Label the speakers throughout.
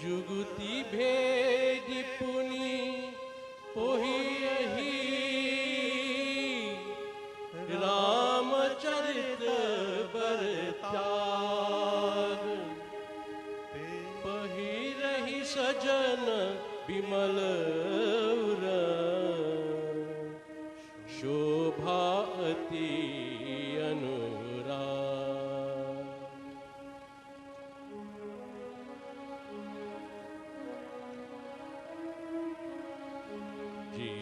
Speaker 1: जुगति भेद पुनि पोहियहि रामचरित बरत्याग पहिरहि सजन विमल शोभा अति अनुराग। जे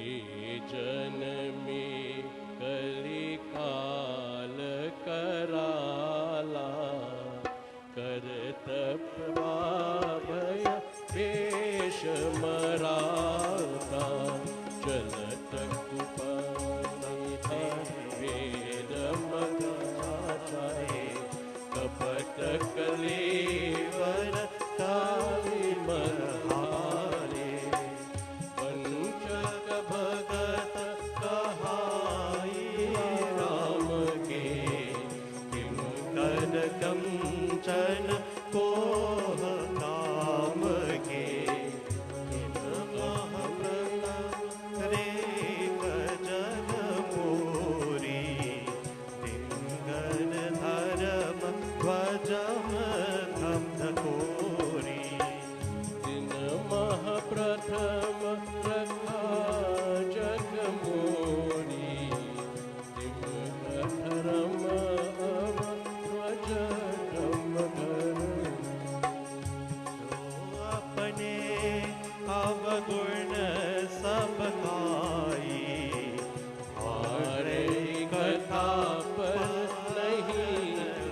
Speaker 1: जन में कलिकाल कराला करत प्रभावय वेश मराता चलत कुपनिधि वेद मगाचारे कपट कलेवर काली मरहारे पंचक भगत कहाई राम के किम कर कंचन कोह काम के किम महाव्रत रेख जन पूरी तिंगन धर्म ध्वजम धम कोरी दिन महाप्रथम रखा जग मोरी धर्म ध्वज धम अपने अवगुण सब गाई हारे कथा पर नहीं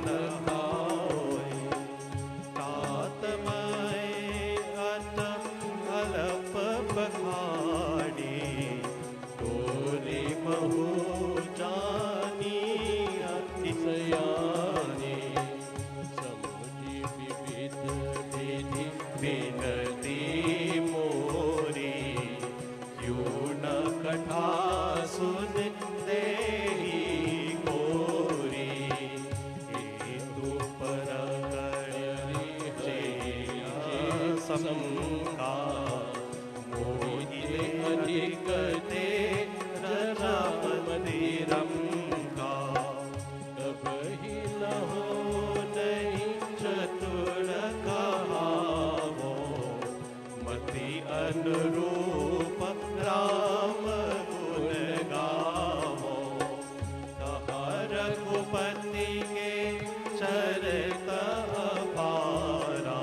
Speaker 1: लगाए तातमय अत अल्प बखाड़ी तोरे महु जानी अतिशयानी समुझी विविध विधि विनती मोरी क्यों न कथा सुन देहि गोरी हेतु पर समका मोहिते अधिक ते राम मंदिरम का कबहि न हो नहीं चतुर कहावो मति अनुरूप राम गुण गावो कहा रघुपति के चरित अपारा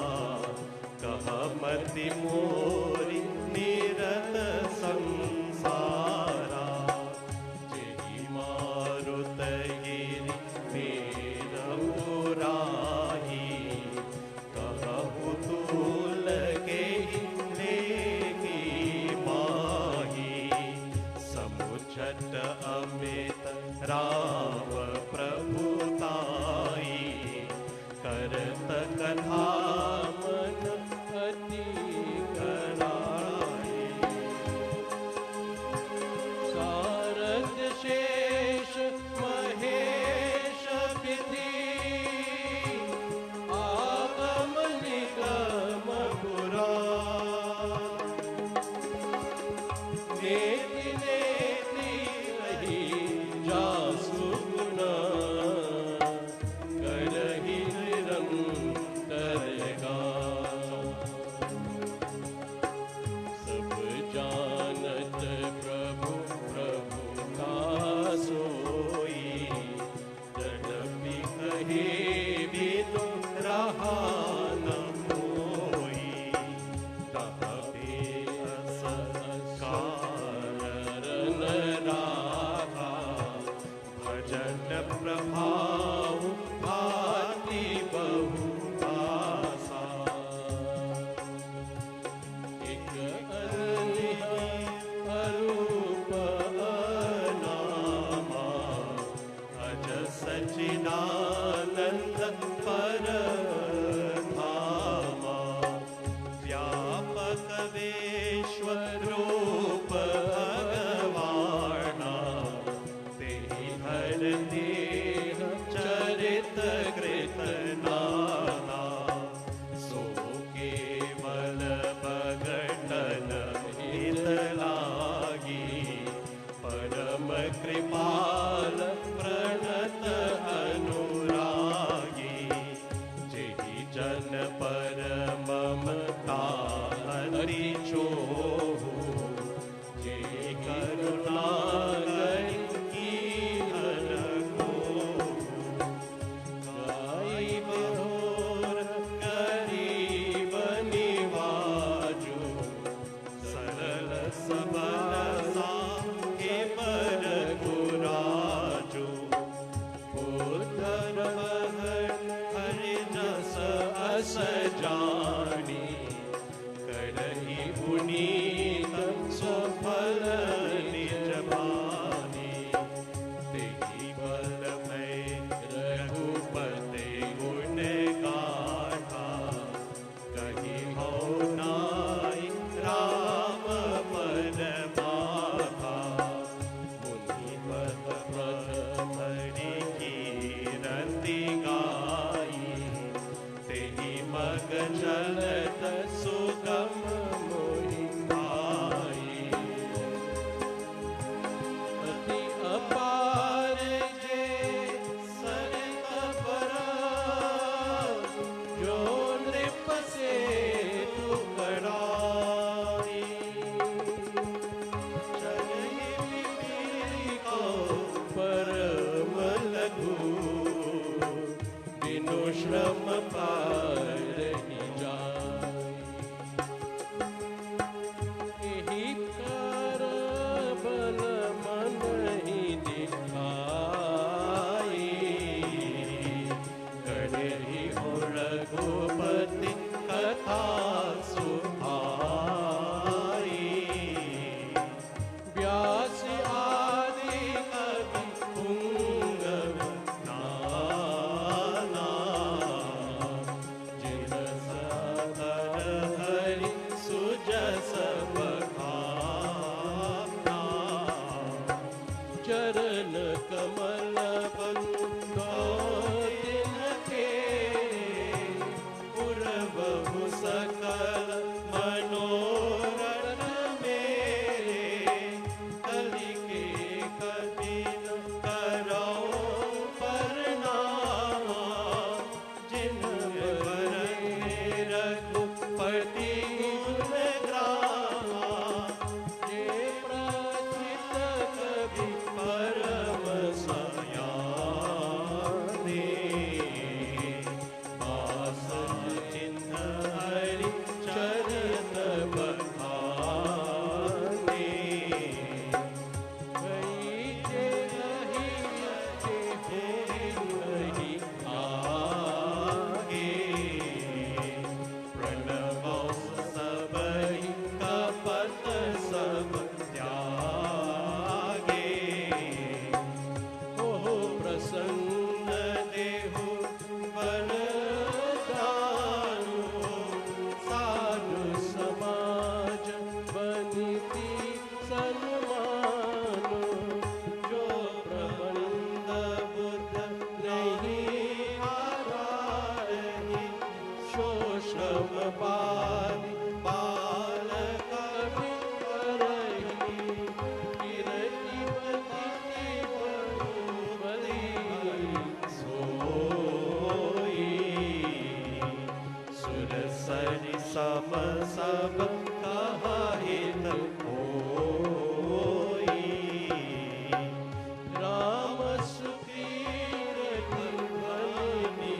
Speaker 1: कहा मति मोरी निरत संसारा जेहि मारुत गिरि मेर पुराही कहु तूल गेहि लेगी माही समुझट अमित राम प्रभुताई करत कथा मन अति कराई सारथ शेष महेश विधि आगम निगम पुराण नेति नेति रही जासु गुना करहि निरंतर गान जन पर ममता अति छोहु, जे करुणा की हर को, गाई बहोर गरीब निवाजु, सरल सबल साके पर गुराजु, पुत्र हरि जस अस जानी, करहि पुनीत सफल निज बानी, तेहि बल में रघुपति गुण गाथा, कहि हो नाई राम पद माथा, मुनि पद प्रथम हरि कीरति गाई, तेहि मग चलत सुगम मोहि भाई, अति अपार जे सरित पराग, जो नृप सेतु कराई, चलहि विधि को परम लघु, बिनु श्रम पारहि जाई, एहि कर बल मन ही दिखाई, करहि हो रघुपति कथा सुहाई, व्यास आदि कवि पुंगव नाना, जिन सादर हरि सुजस बखाना, चरण कमल बंधो तिनके, पुरबहु सकल मनोरथ मेरे, कलिके कठिन करौ प्रणामा, जिन बरने रघुपति गुण ग्रामा, जे प्रथित कवि परम सयाने, आसन चिन्ह हरि चरण बखाने, गई जे रही जे होई आगे, प्रणवौ सबहि कपट सब त्यागे, ओहो प्रसन्न देहु वरदानु, साधु समाज बनिति सन्मानु, जो प्रबंध बुद्ध नहीं हाराहि, शोषम पादि बाल कवि करहि, कीरतिवति बहुबली सोई, सुर सरि सम सब कहाहित होई, राम सुकीर्ति ध्वनि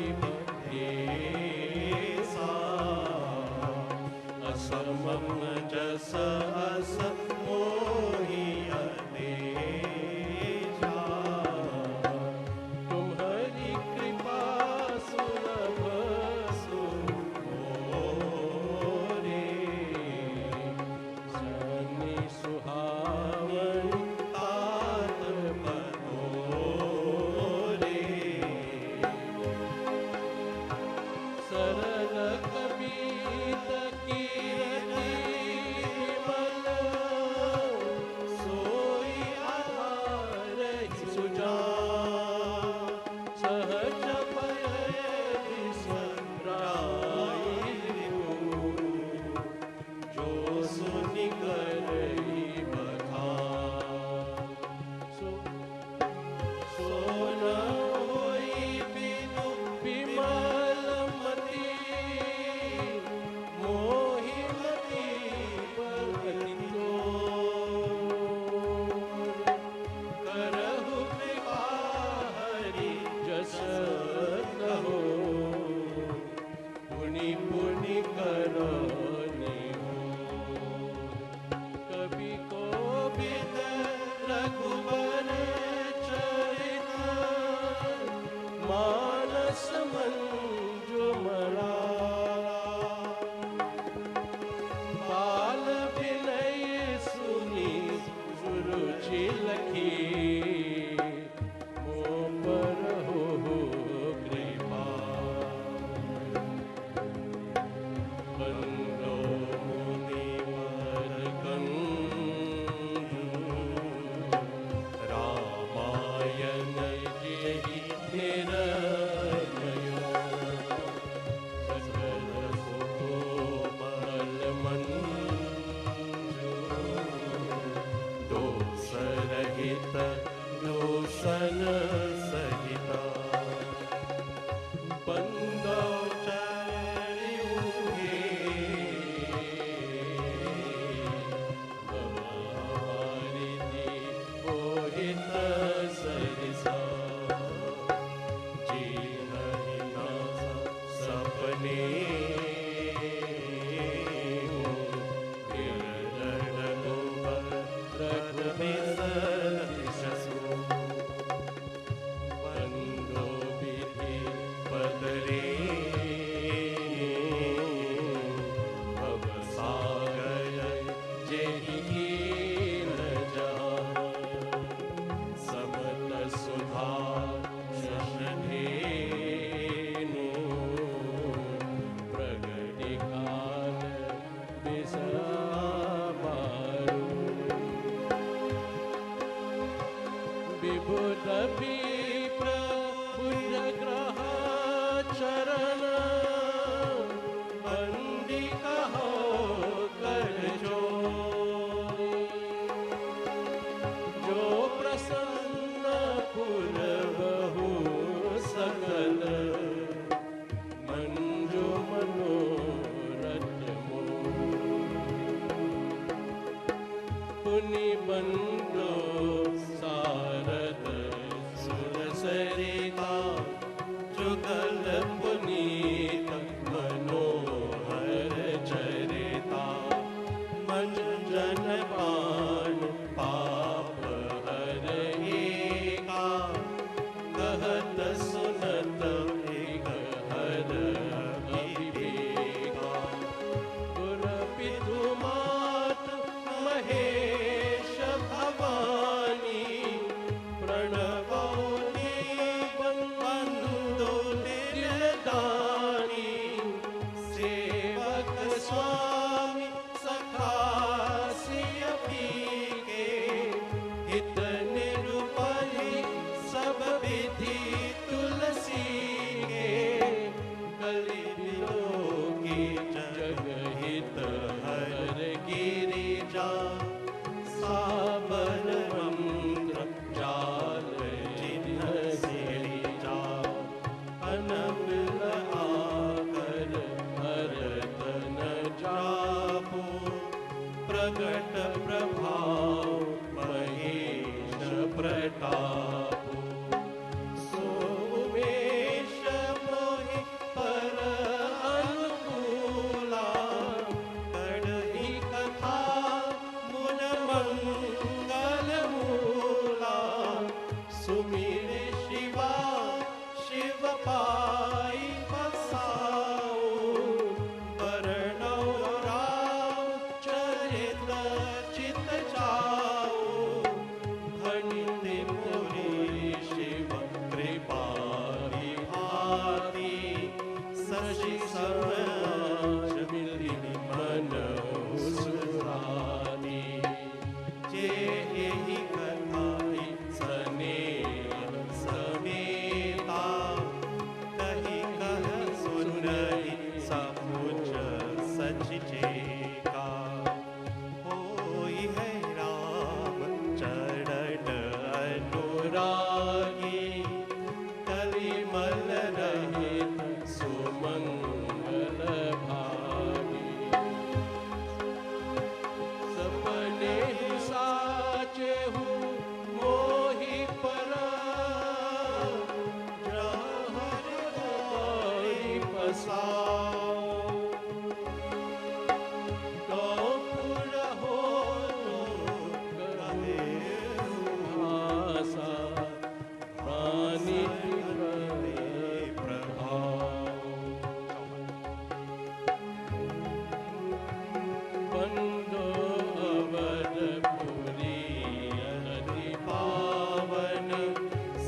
Speaker 1: निभेसा, असमम जस अस मोहि अदेजा, तुम्हारी कृपा सुलभ सुमोरे, सनि सुहावनि तात बनोरे, सरल कबीर कीरति विमल, सोई आधारहि सुजान, सहज भय विसराई रिपु, जो सुनि करहि बखान, सो न होई बिनु विमल मति,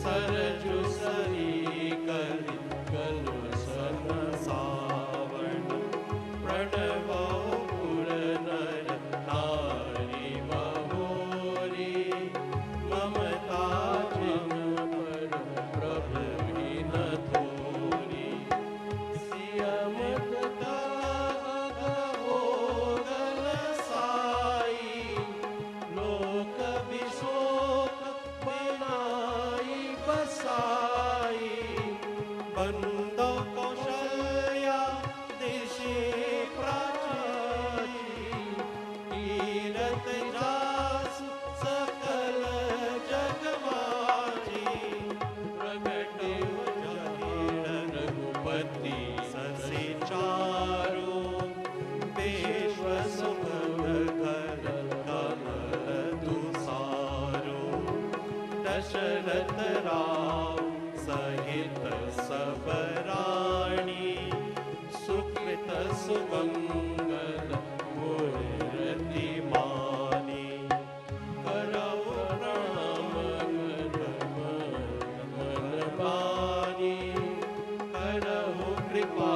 Speaker 1: सरजु सरी कल सन सावन सुमंगल मूर्ति मानी करौ राम मन बानी करहु कृपा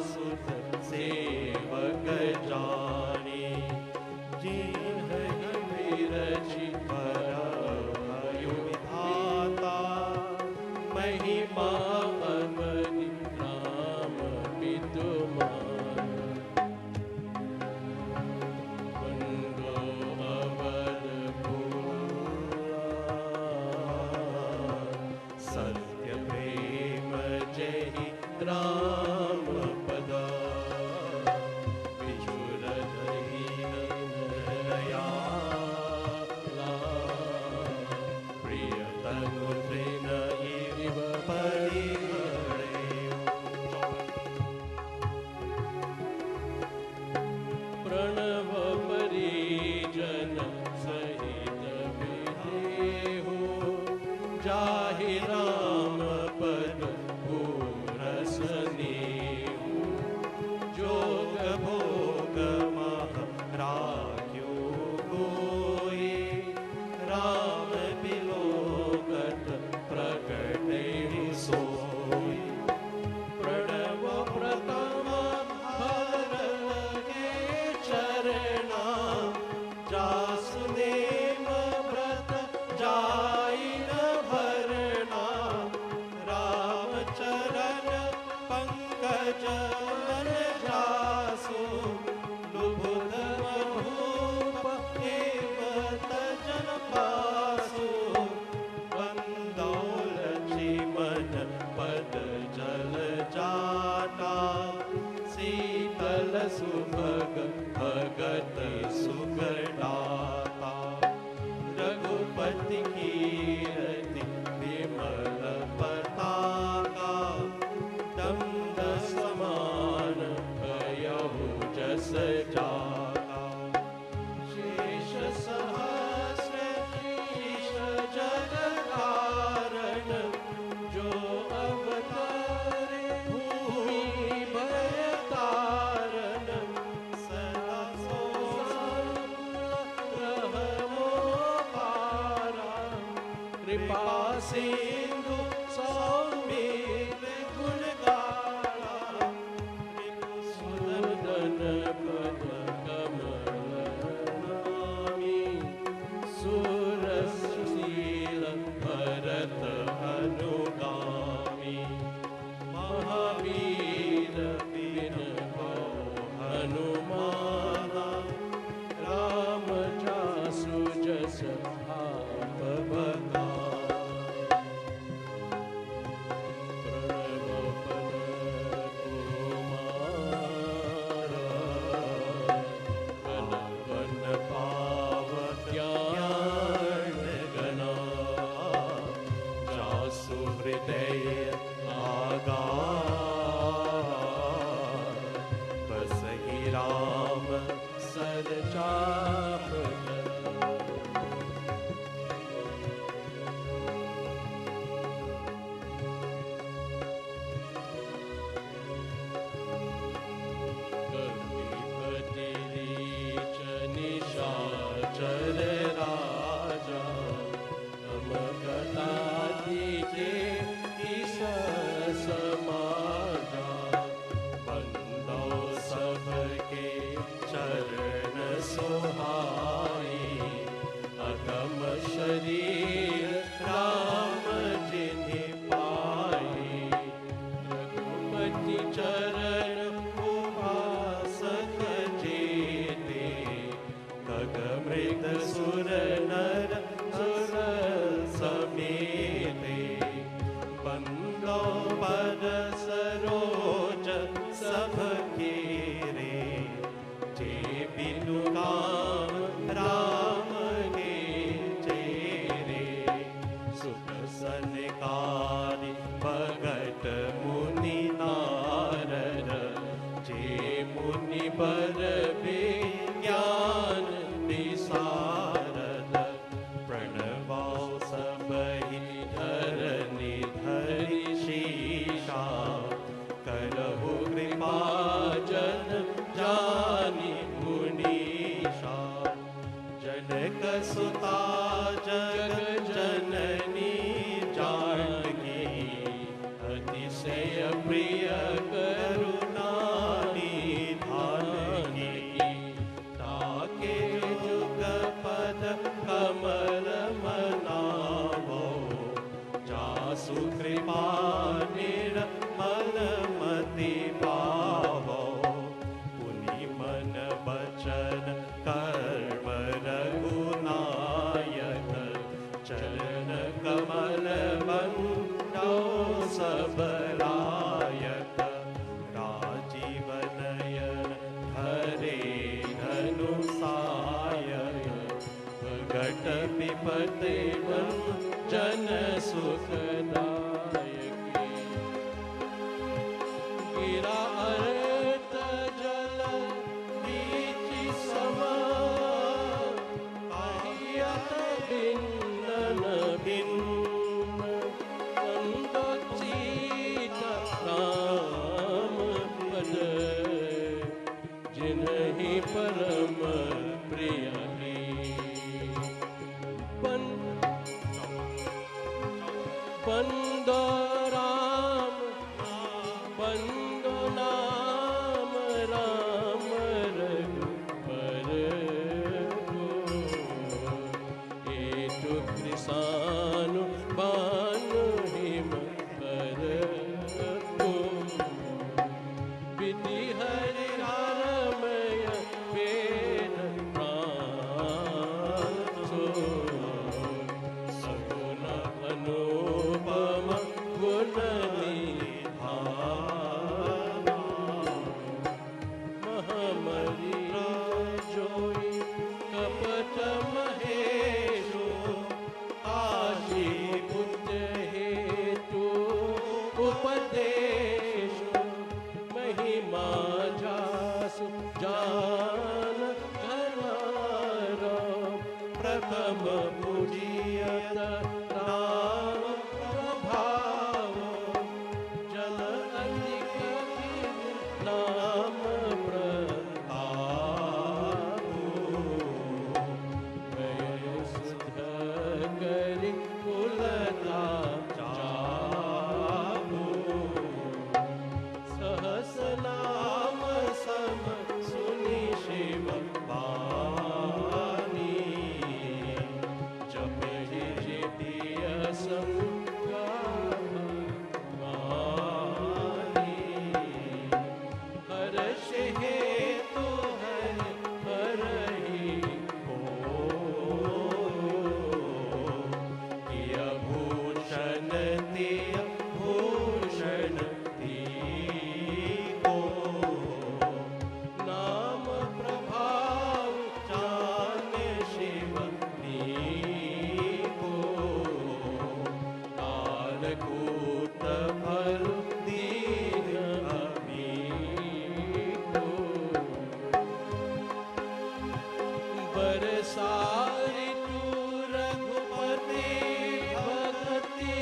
Speaker 1: सुत सेवक जानी जिन्हि विरचि परमयो विधाता महिमा अवनि राम विदुमान बंदो अवध सत्य प्रेम जय राम पदा विचुर दया प्रिय तनु तृण इव परिहरे प्रणव परिजन सहित विदेहु जाहि राम पद पूरस नेहु जोग भोग मह राख्यो कोई राम बिलोकत प्रकटे सोई प्रणव प्रथम भर के चरणा जासुदेव व्रत जाई न भरना राम चरण पंकज मन जासु लुभुध भूप एव तजन पासु वंदौ लक्ष्मण पद जल जाता शीतल सुभग भगत सुखदाता रघुपति कीरति विमल पताका दंड समान भयहु जस जाता शेष सहस्र शीश जग कारण जो अवतारे भूमि भय तारण सदा रहमो पारा कृपा सिंधु सौम्य गुण गाला सुदर्शन पद कमल नामी सुरशील भरत अनुगामी महावीर बिन हनुमाना राम जासु जस आप बता प्रणव पद कुमारा वन वन पाव ज्ञान गना जासु हृदय आगार बसहि राम सर चाप कविपति रीच निशाचर राजा नम कथा दीजे ईश समाजा बंदो सबके चरण सोहाई अगम शरीर राम जिन्हि पाई रघुपति चरण उपासक जेते खग मृग सुर नर सुर समेते बंदो पद सरोज सबके रे जे बिनु काम राम के चेरे सुख सनकारि भगत मुनि नारद जे मुनि बर ज्ञान विशारद प्रणवाओ सबहि धरनि धरि शीशा करहु कृपा जन पते जन सुखदायकी गिरा अर्थ जल बीच समा अहियत भिन्न भिन्न संदोचित राम पद जिन्हि परम प्रिय बंदो राम बंदो नाम राम रघुबर हेतु कृसानु बानु हिम पर विधि हरि रमय वेद प्रासो सगुण अनुपम गुण निधाना महामरी जोई कपट महेशो आशी बुद्ध हेतु उपदेश महिमा जासु जान घनारो प्रथम पूजियत नाम प्रभाव जन अधिक नाम प्रभाव गय सुध करि कुलता जाबो सहस नाम सम सुनि शिव वाणी जप जितिय संगानी हर्ष हेतु हरहि को किय भूषण तिय भूषण को नाम प्रभाव जाने शिव को कालकूट फल दीन अमीको बरसारी तू रघुपति भगति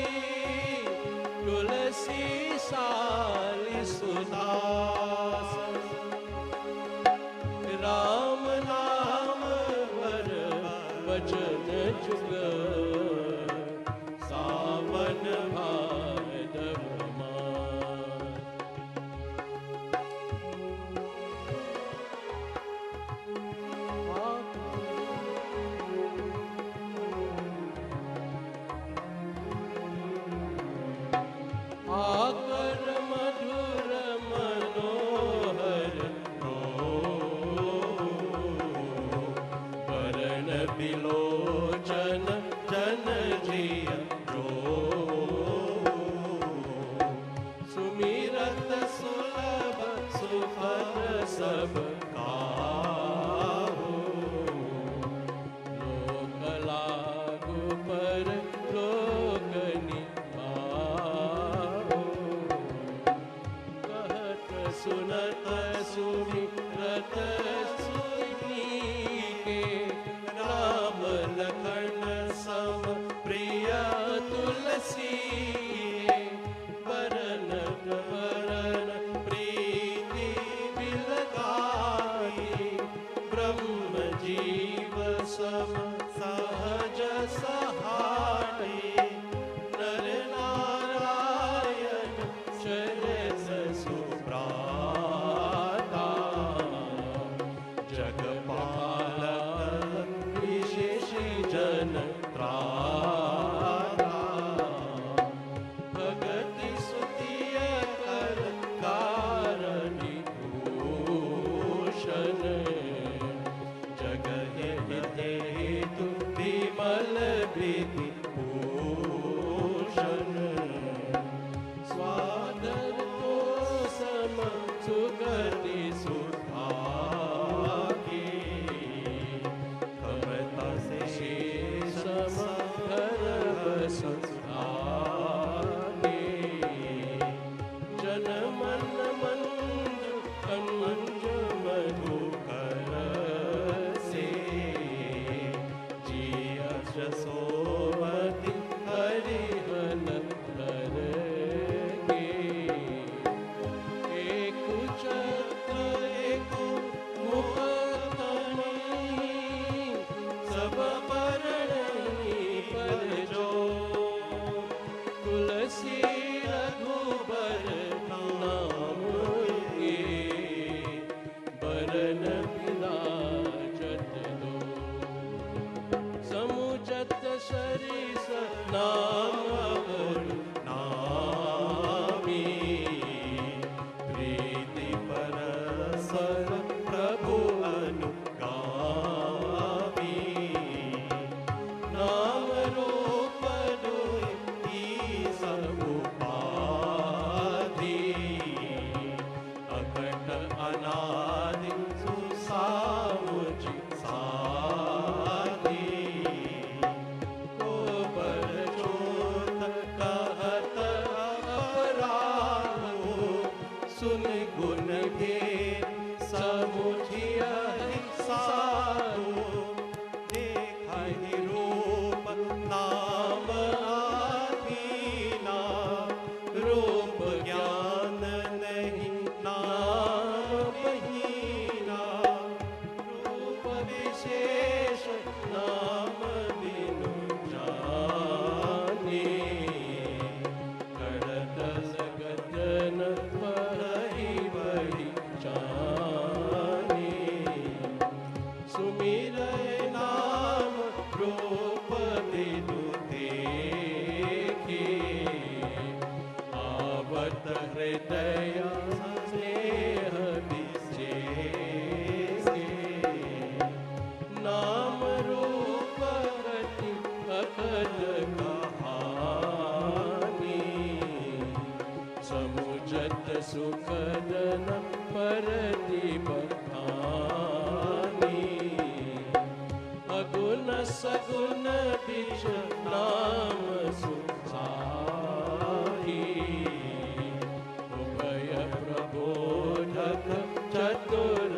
Speaker 1: तुलसी साली सुदास राम नाम वर वचन जुग सावन भादव मास आकर मधुर मनोहर वरण बिलोचन जन जिय सुमिरत सुलभ सुफल सब काहू लोक लागू पर लोक निभाओ कहत सुनत सुमिरत सुनी के राम लखन सम प्रिय तुलसी वरन वरन प्रीति बिलगाई ब्रह्म जीव सम सहज सहाई नर नारायण चरस सुप्राता जगपालक विशेष जन त्राता भगति सुतिय कर कारणी भूषण जगह हेतु विमल विधि भूषण स्वादर तो सम सुगति सुभागी प्रतिबखानी अगुण सगुण बिच नाम सुधारी उभय प्रबोधक चतुर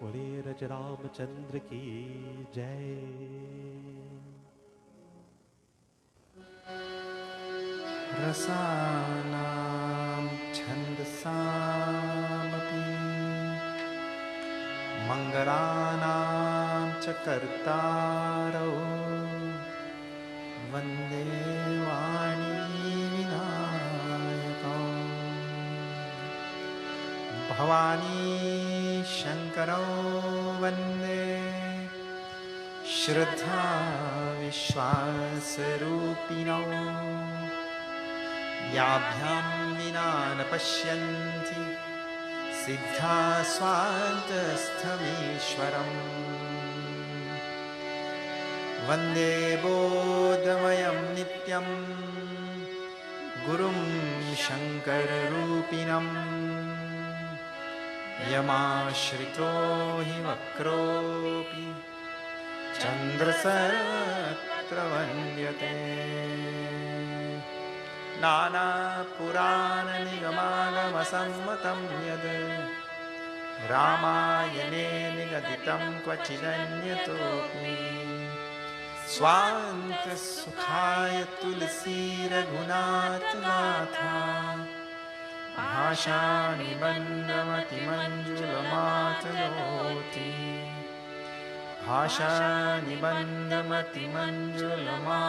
Speaker 1: बोले रज रामचंद्र की जय।
Speaker 2: रसानां छन्दसामपि मङ्गलानां च कर्तारौ वन्दे वाणी विनायकौ भवानी शङ्करौ वन्दे श्रद्धा विश्वासरूपिणौ याभ्यां विना न पश्यन्ति सिद्धा स्वान्तस्थमीश्वरम् वन्दे बोधमयं नित्यं गुरुं शङ्कररूपिणम् यमाश्रितो हि वक्रोऽपि चन्द्रसत्र वन्द्यते नानापुराणनिगमागमसम्मतं यद् रामायणे निगदितं क्वचिदन्यतोऽपि स्वान्तसुखाय तुलसीरघुनाथनाथा भाषानिबन्धमतिमञ्जुलमातनोति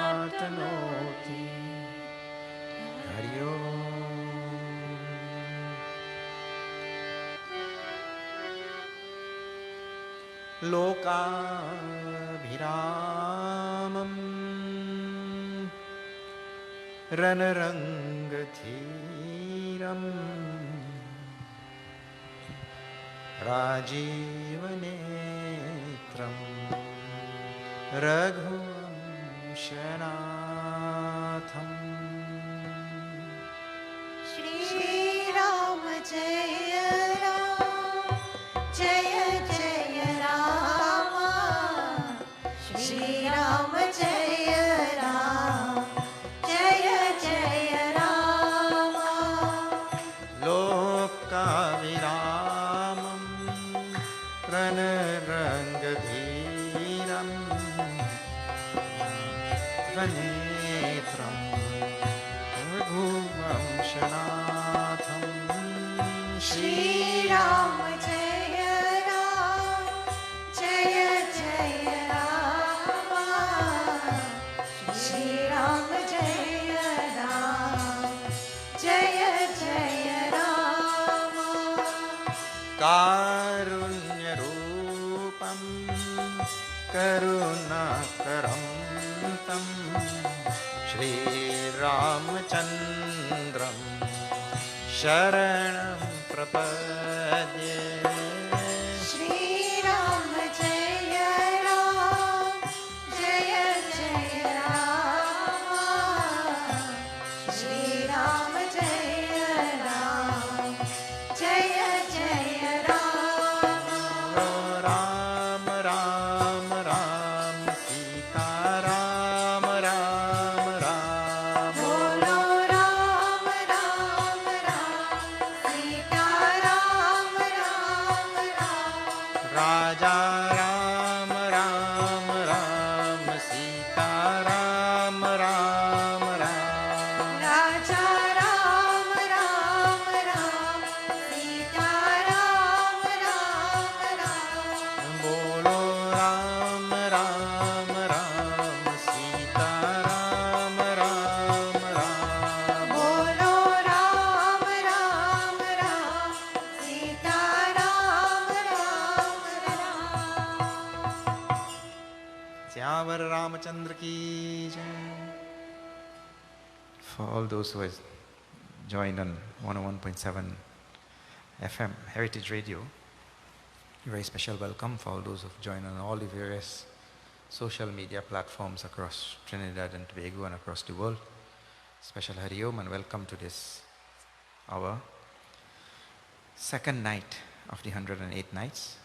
Speaker 2: भाषानिबन्धमतिमञ्जुलमातनोति हरि ओम। लोकाभिरामं रणरङ्गधीरं राजीवनेत्रं रघुवंशनाथम्
Speaker 3: श्रीराम जय राम जय जय राम श्रीराम जय राम जय जय राम
Speaker 2: लोकाविरामं रणरङ्गधीरं नेत्रं रघुवंशनाथं
Speaker 3: श्रीराम जय राम जय जय राम श्रीराम जय राम जय जय राम
Speaker 2: कारुण्यरूपं करुणाकरं तं श्रीरामचन्द्रं शरणं प्रपद्ये
Speaker 3: श्रीराम जय राम जय जय राम श्रीराम जय राम जय जय राम
Speaker 2: राम राम राम सीता राम राम राम
Speaker 3: बोलो राम राम राम सीता राम राम राम
Speaker 2: राजा राम राम राम सीता राम राम राम
Speaker 3: राजा राम राम राम सीता राम राम राम
Speaker 2: बोलो राम राम राम सीता राम राम राम
Speaker 3: बोलो राम राम राम सीता राम राम राम
Speaker 2: श्यावर रामचंद्र की जय। For all those who have joined on 101.7 FM Heritage Radio, a very special welcome for all those who have joined on all the various social media platforms across Trinidad and Tobago and across the world. Special Hari Om and welcome to this, our second night of the 108 nights.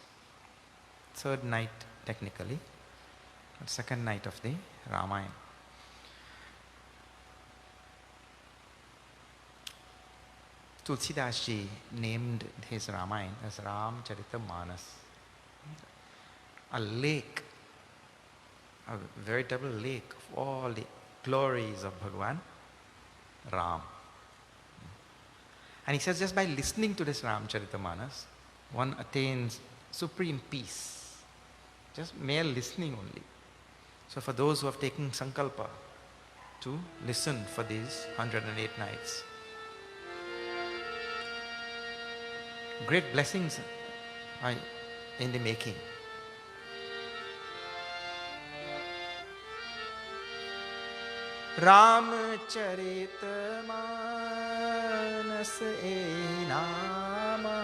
Speaker 2: Third night technically, but second night of the Ramayana. Tulsidas ji named his Ramayana as Ramcharitamanas, a lake, a veritable lake of all the glories of Bhagwan Ram. And he says just by listening to this Ramcharitamanas, one attains supreme peace. Just mere listening only. So for those who have taken sankalpa to listen for these 108 nights, great blessings are in the making. Ramcharitamanas e nama,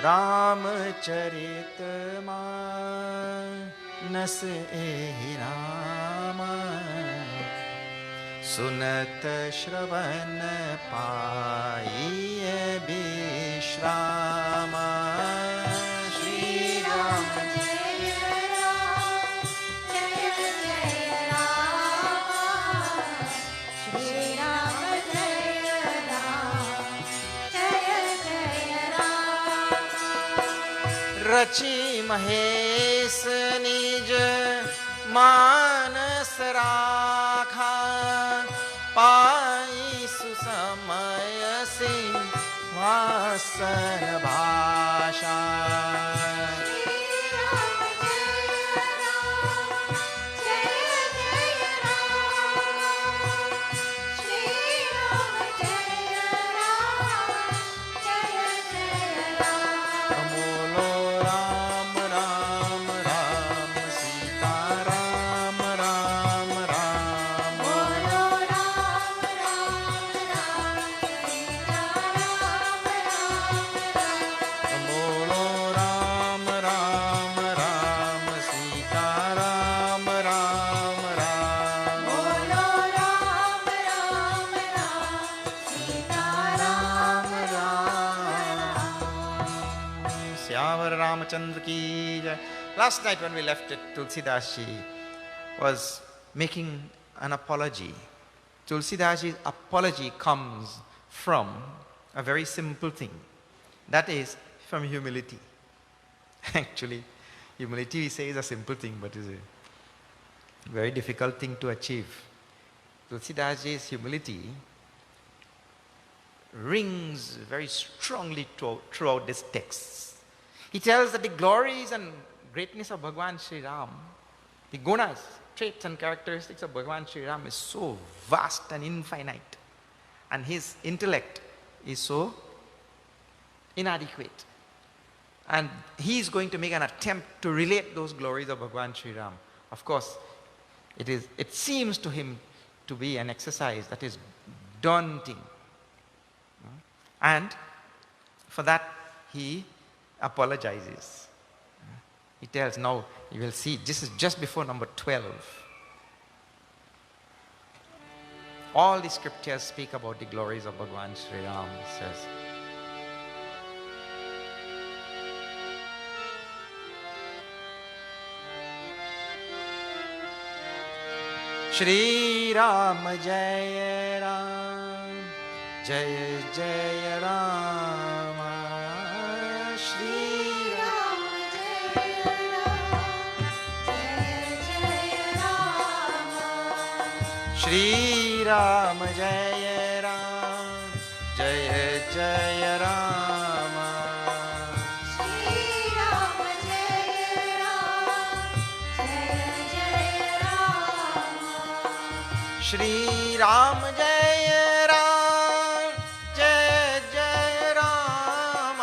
Speaker 2: Ramcharitamanas e nama, सुनत श्रवण पाइए विश्राम श्री राम
Speaker 3: जय राम जय जय राम श्री राम जय राम जय जय राम
Speaker 2: रचि महेश निज मानस राखा पाई सुसमय सिंहासन भाषा Ramachandra ki jai. Last night when we left it, Tulsidas ji was making an apology. Tulsidas ji's apology comes from a very simple thing. That is from humility. Actually, humility we say is a simple thing, but is a very difficult thing to achieve. Tulsidas ji's humility rings very strongly throughout this text. He tells that the glories and greatness of Bhagwan Sri Ram, the gunas, traits and characteristics of Bhagwan Sri Ram is so vast and infinite. And his intellect is so inadequate. And he is going to make an attempt to relate those glories of Bhagwan Sri Ram. Of course, it seems to him to be an exercise that is daunting. And for that, he apologizes. He tells, now you will see, this is just before number 12. All the scriptures speak about the glories of Bhagwan Sri Ram, he says. Shri Ram Jai Ram, Jai Jai Ram. Shri Ram Jai Ram, Jai Jai Ram.
Speaker 3: Shri Ram Jai Ram, Jai Jai Ram.
Speaker 2: Shri Ram Jai Ram, Jai Jai Ram.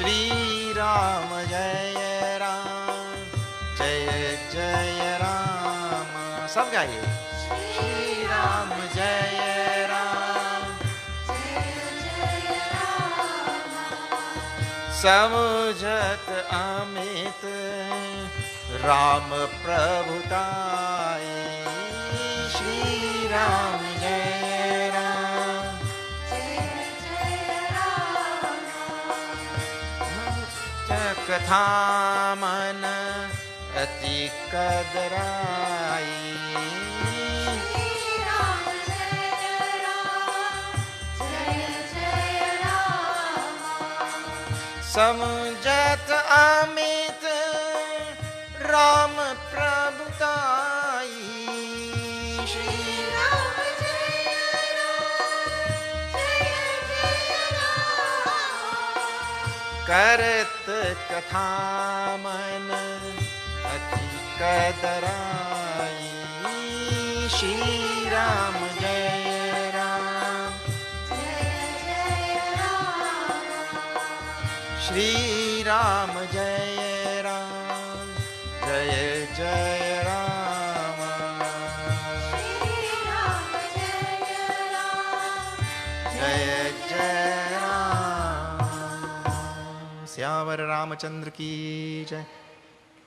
Speaker 2: Shri Ram Jai Ram, Jai Jai Ram. सब गाइए. Shri Ram Jai Ram, समझत अमित राम प्रभुताई। श्री राम जय राम।
Speaker 3: जय जय राम।
Speaker 2: कथा मन अति कदराई।
Speaker 3: श्री राम जय राम। जय जय राम।
Speaker 2: समझत अमित राम प्रभुताई। श्री
Speaker 3: राम जय राम। जय जय राम।
Speaker 2: करत कथा मन अति कदराई। श्री राम जय राम।
Speaker 3: जय जय राम।
Speaker 2: श्री राम जय राम। जय जय राम।
Speaker 3: श्री राम जय राम।
Speaker 2: जय जय राम। श्यावर रामचंद्र की जय।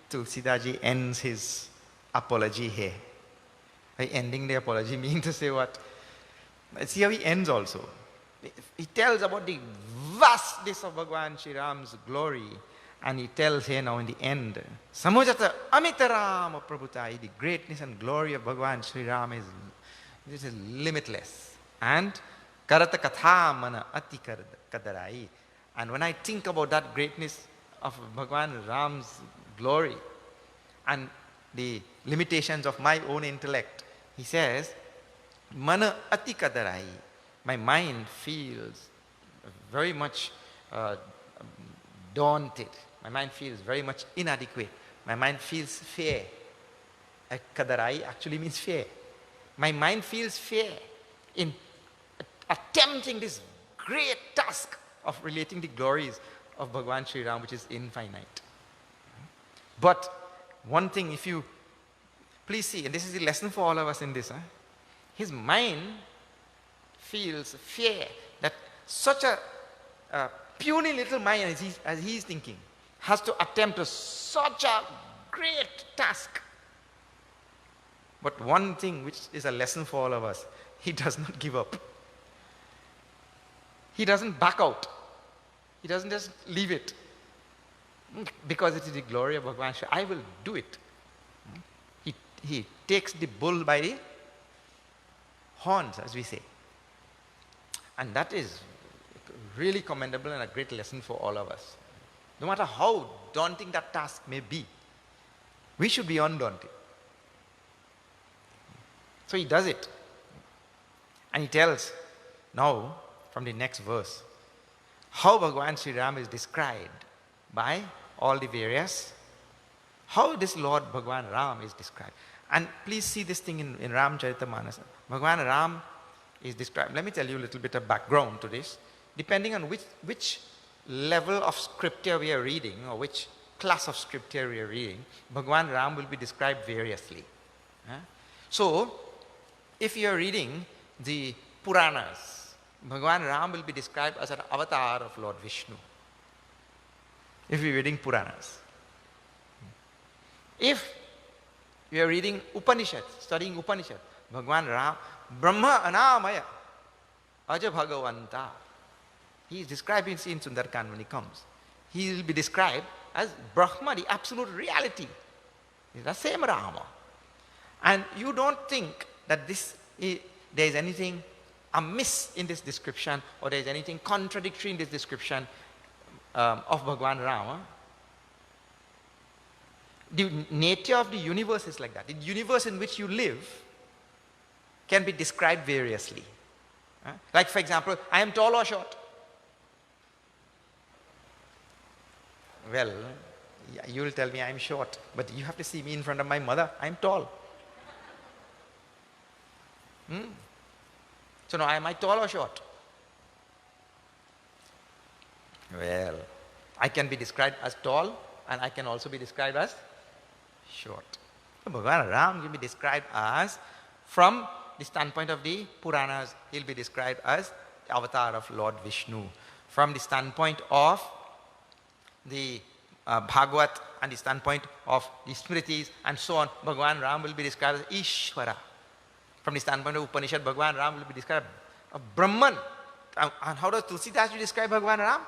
Speaker 2: Tulsidas ji ends his apology here. By ending the apology meaning to say what? See how he ends also. He tells about the vastness of Bhagwan Shri Ram's glory, and he tells here now in the end, Samujata Amitaram Prabhutai, the greatness and glory of Bhagwan Shri Ram is limitless. And Karata Katha Mana Ati Kadarai. And when I think about that greatness of Bhagwan Ram's glory and the limitations of my own intellect, he says, Mana Ati Kadarai. My mind feels very much daunted. My mind feels very much inadequate. My mind feels fear. Kadarai actually means fear. My mind feels fear in attempting this great task of relating the glories of Bhagwan Shri Ram, which is infinite. But one thing, if you please see, and this is the lesson for all of us in this, his mind feels fear that such a puny little mind as he is thinking has to attempt such a great task. But one thing which is a lesson for all of us, he does not give up. He doesn't back out. He doesn't just leave it. Because it is the glory of Bhagwan Shri, I will do it. He takes the bull by the horns, as we say. And that is really commendable and a great lesson for all of us. No matter how daunting that task may be, we should be undaunted. So he does it. And he tells now from the next verse how Bhagwan Shri Ram is described by all the various, how this Lord Bhagwan Ram is described. And please see this thing in Ramcharitamanas. Bhagwan Ram is described. Let me tell you a little bit of background to this. Depending on which level of scripture we are reading, or which class of scripture we are reading, Bhagwan Ram will be described variously. So, if you are reading the Puranas, Bhagwan Ram will be described as an avatar of Lord Vishnu. If you are reading Puranas. If you are reading Upanishad, studying Upanishad, Bhagwan Ram, Brahma Anamaya, Aja Bhagavanta. He is described in Sundarkand when he comes. He will be described as Brahma, the absolute reality. It's the same Rama. And you don't think that there is anything amiss in this description, or there is anything contradictory in this description of Bhagwan Rama. The nature of the universe is like that. The universe in which you live can be described variously. Like, for example, I am tall or short? Well, you will tell me I am short, but you have to see me in front of my mother. I am tall. So now, am I tall or short? Well, I can be described as tall, and I can also be described as short. So Bhagwan Ram will be described as, from the standpoint of the Puranas, he will be described as the avatar of Lord Vishnu. From the standpoint of the Bhagavad and the standpoint of the Smritis and so on, Bhagwan Ram will be described as Ishvara. From the standpoint of Upanishad, Bhagwan Ram will be described as Brahman. And how does Tulsidas describe Bhagwan Ram?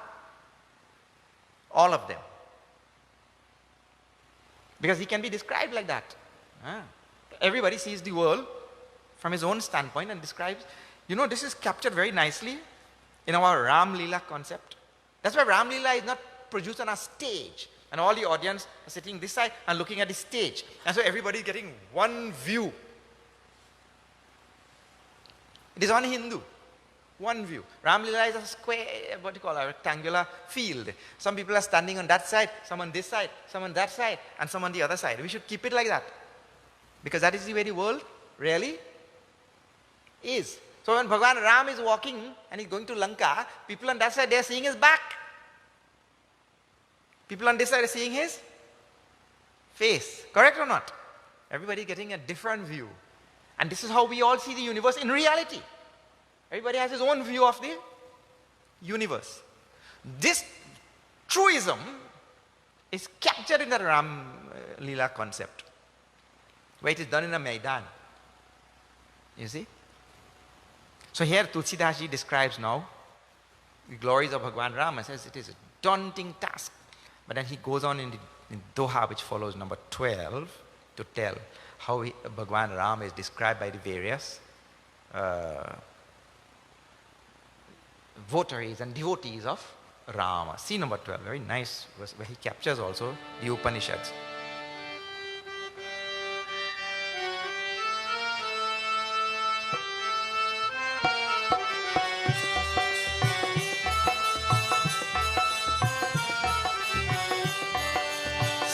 Speaker 2: All of them. Because he can be described like that. Everybody sees the world from his own standpoint and describes. You know, this is captured very nicely in our Ram Leela concept. That's why Ram Leela is not produced on a stage. And all the audience are sitting this side and looking at the stage. And so everybody is getting one view. It is only Hindu. One view. Ram Leela is a square, what do you call it, a rectangular field. Some people are standing on that side, some on this side, some on that side, and some on the other side. We should keep it like that. Because that is the way the world really is. So when Bhagwan Ram is walking and he's going to Lanka, people on that side, they are seeing his back. People on this side are seeing his face. Correct or not? Everybody is getting a different view. And this is how we all see the universe in reality. Everybody has his own view of the universe. This truism is captured in the Ram Leela concept, where it is done in a Maidan. You see? So here Tulsidas Ji describes now the glories of Bhagwan Ram and says it is a daunting task. But then he goes on in Doha, which follows number 12, to tell how Bhagwan Ram is described by the various votaries and devotees of Rama. See number 12, very nice verse where he captures also the Upanishads.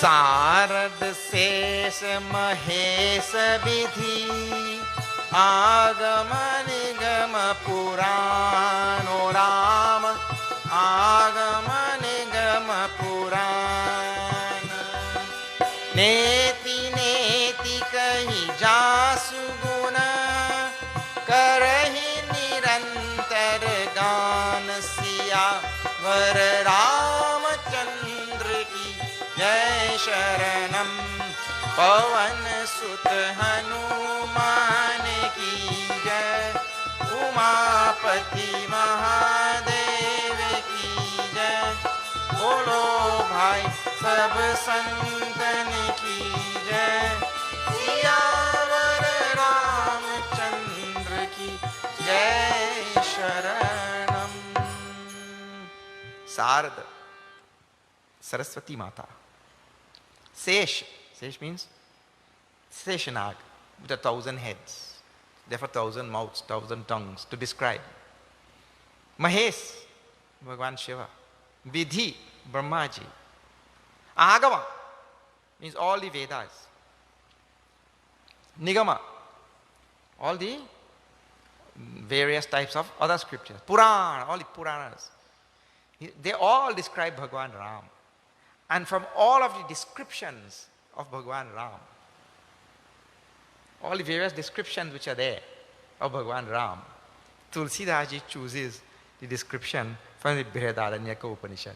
Speaker 2: सारद शेष महेश विधि आगम निगम पुराणो राम आगम निगम पुराण नेति नेति कही जासु गुण करहि निरंतर गान सिया वर रामचंद्र की जय शरणम पवन सुत हनुमान की जय उमापति महादेव की जय बोलो भाई सब संतन की जय सियावर रामचंद्र की जय शरणम। शारद सरस्वती माता, Sesh, Sesh means Seshanag, with 1,000 heads, therefore 1,000 mouths, 1,000 tongues to describe. Mahesh, Bhagwan Shiva. Vidhi, Brahmaji. Agama means all the Vedas. Nigama, all the various types of other scriptures. Purana, all the Puranas. They all describe Bhagwan Ram. And from all of the descriptions of Bhagwan Ram, all the various descriptions which are there of Bhagwan Ram, Tulsidas Ji chooses the description from the Brihadaranyaka Upanishad.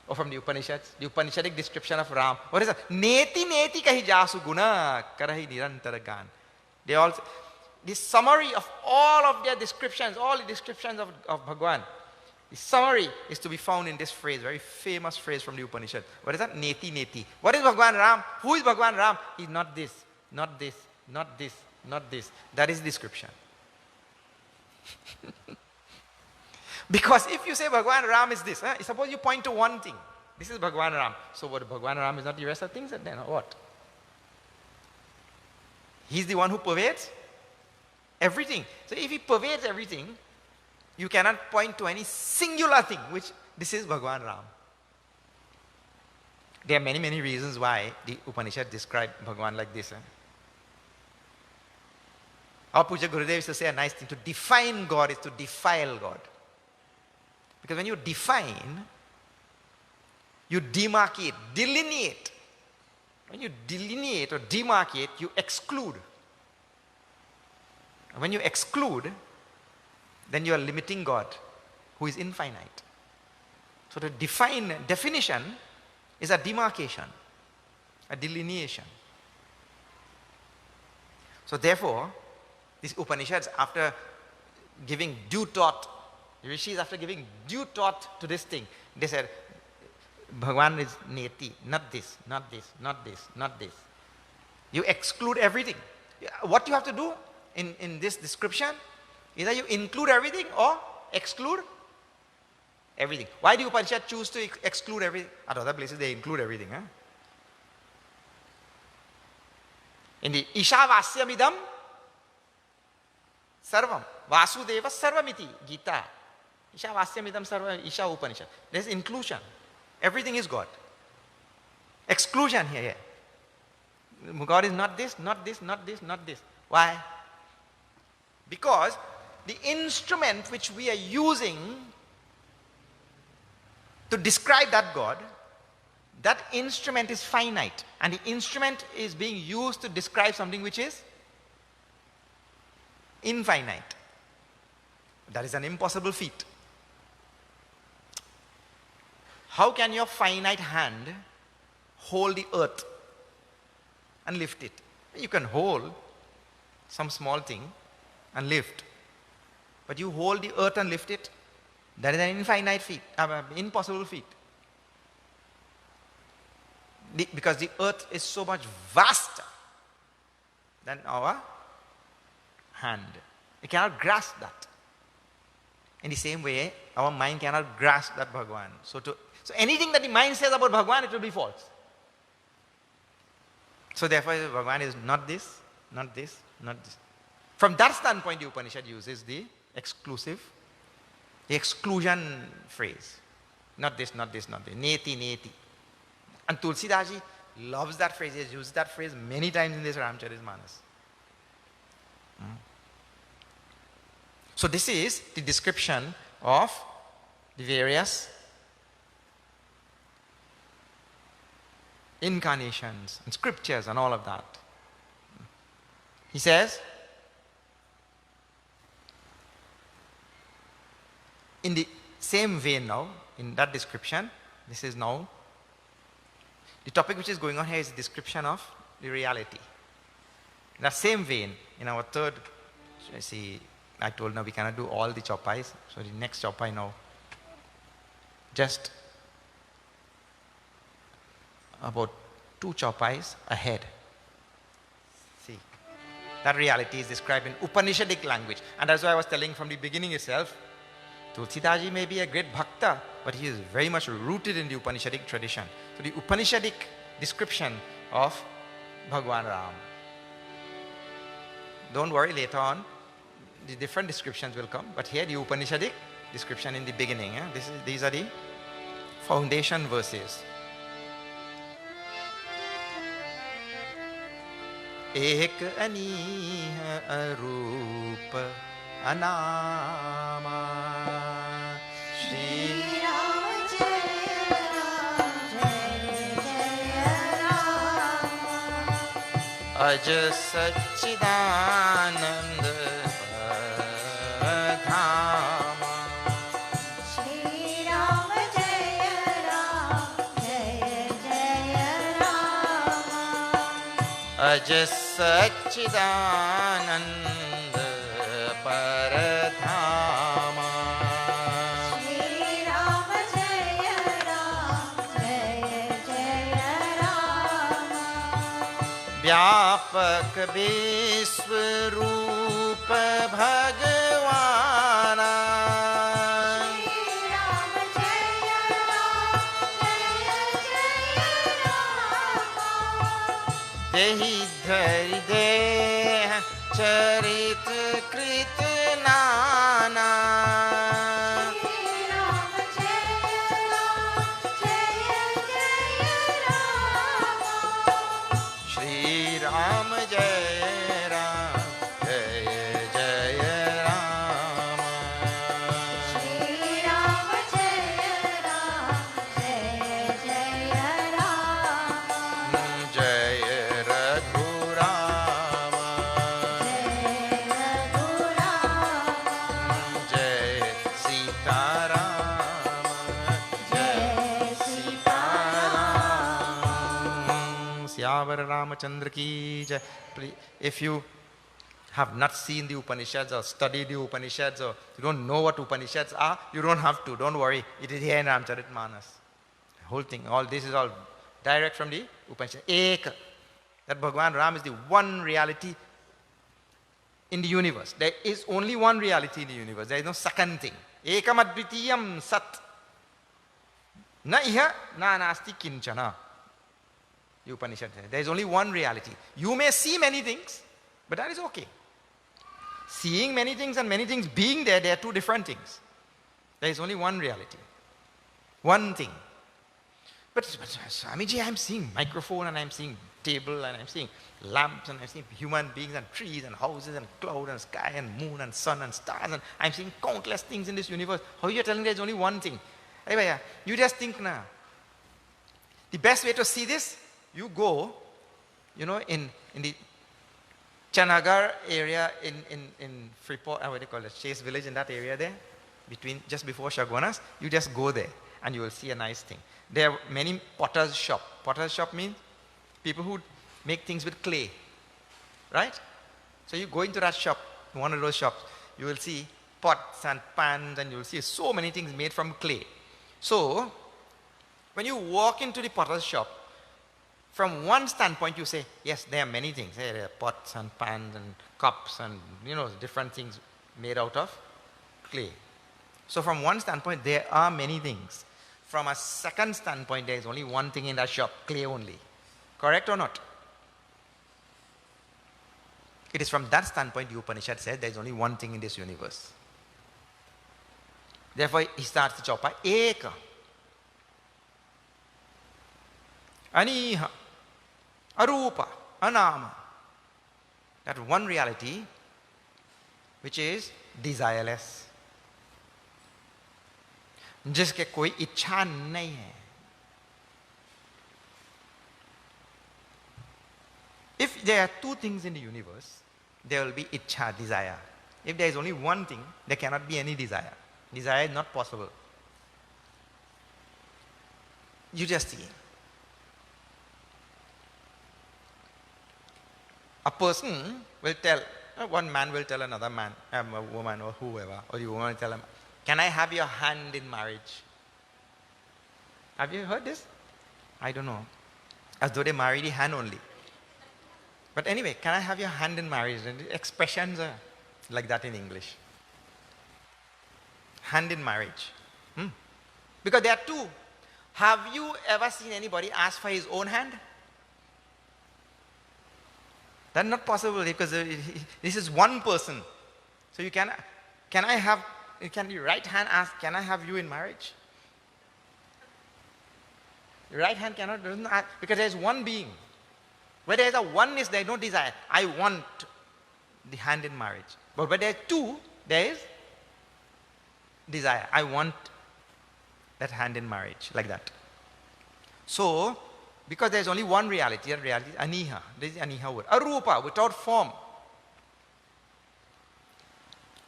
Speaker 2: Or from the Upanishads, the Upanishadic description of Ram. What is that? Neti neti kahi jasu guna karahi nirantara gan. They all, the summary of all of their descriptions, all the descriptions of Bhagwan, the summary is to be found in this phrase, very famous phrase from the Upanishad. What is that? Neti neti. What is Bhagwan Ram? Who is Bhagwan Ram? He is not this, not this, not this, not this. That is the description. Because if you say Bhagwan Ram is this, suppose you point to one thing. This is Bhagwan Ram. So what, Bhagwan Ram is not the rest of things? And then what? He's the one who pervades everything. So if he pervades everything, you cannot point to any singular thing which this is Bhagwan Ram. There are many, many reasons why the Upanishad describe Bhagwan like this. Our Puja Gurudev used to say a nice thing, to define God is to defile God. Because when you define, you demarcate, delineate. When you delineate or demarcate, you exclude. And when you exclude, then you are limiting God, who is infinite. So to define, definition is a demarcation, a delineation. So therefore, these Upanishads, after giving due thought, the rishis after giving due thought to this thing, they said, Bhagavan is neti, not this, not this, not this, not this. You exclude everything. What you have to do in this description, either you include everything or exclude everything. Why do Upanishad choose to exclude everything? At other places they include everything. Huh? In the Ishavasyamidam Sarvam, Vasudeva Sarvamiti, Gita. Ishavasyamidam Sarvam, Isha Upanishad. There's inclusion. Everything is God. Exclusion here. God is not this, not this, not this, not this. Why? Because the instrument which we are using to describe that God, that instrument is finite. And the instrument is being used to describe something which is infinite. That is an impossible feat. How can your finite hand hold the earth and lift it? You can hold some small thing and lift. But you hold the earth and lift it, that is an infinite feat, impossible feat. Because the earth is so much vaster than our hand. We cannot grasp that. In the same way, our mind cannot grasp that Bhagavan. So anything that the mind says about Bhagavan, it will be false. So therefore, Bhagavan is not this, not this, not this. From that standpoint, the Upanishad uses the exclusion phrase. Not this, not this, not this. Neti, neti. And Tulsidas Ji loves that phrase. He has used that phrase many times in this Ramcharitmanas. So this is the description of the various incarnations and scriptures and all of that. He says, in the same vein now, in that description, this is now, the topic which is going on here is the description of the reality. In that same vein, in our third, I told now we cannot do all the chopais, so the next chopai now, just about 2 chopais ahead. See, that reality is described in Upanishadic language. And that's why I was telling from the beginning itself, Tulsidas Ji may be a great bhakta, but he is very much rooted in the Upanishadic tradition. So the Upanishadic description of Bhagwan Ram. Don't worry, later on, the different descriptions will come. But here the Upanishadic description in the beginning. These are the foundation verses. Ek aniha arupa anama Shri
Speaker 3: Ram Jaya Ram Jaya Jaya Ram
Speaker 2: Aj Satchidanand Dhama
Speaker 3: Shri Ram Jaya Ram Jaya Jaya Ram
Speaker 2: Aj Satchidanand Paradhama
Speaker 3: Shri Ram Jaya Ram Jaya Jaya Ram
Speaker 2: व्यापक विश्वरूप भगवाना
Speaker 3: Shri Ram Jaya Ram Jaya Jaya Ram
Speaker 2: देहि धरि देह चरित कृत नाना
Speaker 3: Shri Ram Jaya Ram Jaya Jaya Ram
Speaker 2: Shri Ram जय राम जय जय Ram
Speaker 3: Shri Ram Jaya Ram Jaya Jaya Ram
Speaker 2: जय रघुराम
Speaker 3: Jaya Raghu Ram
Speaker 2: जय Syavar Ramachandra ki jai. If you have not seen the Upanishads or studied the Upanishads or you don't know what Upanishads are, you don't have to. Don't worry. It is here in Ramcharitmanas. The whole thing, all this is all direct from the Upanishad. Ek. That Bhagavan Ram is the one reality in the universe. There is only one reality in the universe. There is no second thing. Ekam advitiyam sat. Na iha na nasti kinchana. The Upanishad says. There is only one reality. You may see many things, but that is okay. Seeing many things and many things being there, they are two different things. There is only one reality. One thing. But Swamiji, I am seeing microphone and I am seeing table and I am seeing lamps and I am seeing human beings and trees and houses and cloud and sky and moon and sun and stars and I am seeing countless things in this universe. How you are telling there is only one thing? Hey, bhaiya, you just think now. The best way to see this, you go, in the Chanagar area in Freeport, what do you call it, Chase Village, in that area there, just before Shagwanas, you just go there and you will see a nice thing. There are many potter's shop. Potter's shop means people who make things with clay, right? So you go into that shop, one of those shops, you will see pots and pans and you will see so many things made from clay. So, when you walk into the potter's shop, from one standpoint you say, yes, there are many things. There are pots and pans and cups and, different things made out of clay. So from one standpoint, there are many things. From a second standpoint, there is only one thing in that shop, clay only. Correct or not? It is from that standpoint the Upanishad says there is only one thing in this universe. Therefore, he starts the chapter, Eka. Aniha. Arupa, Anama. That one reality which is desireless. जिसके कोई इच्छा नहीं है. If there are two things in the universe, there will be ichha, desire. If there is only one thing, there cannot be any desire. Desire is not possible. You just see. A person will tell, one man will tell another man, a woman or whoever, or the woman will tell him, can I have your hand in marriage? Have you heard this? I don't know. As though they marry the hand only. But anyway, can I have your hand in marriage? And the expressions are like that in English. Hand in marriage. Because there are two. Have you ever seen anybody ask for his own hand? That's not possible because this is one person. So you can the right hand ask, can I have you in marriage? The right hand doesn't ask, because there is one being. Where there is a oneness, there is no desire. I want the hand in marriage. But where there are two, there is desire. I want that hand in marriage, like that. So, because there is only one reality, that reality is aniha. This is aniha word. Arupa, without form.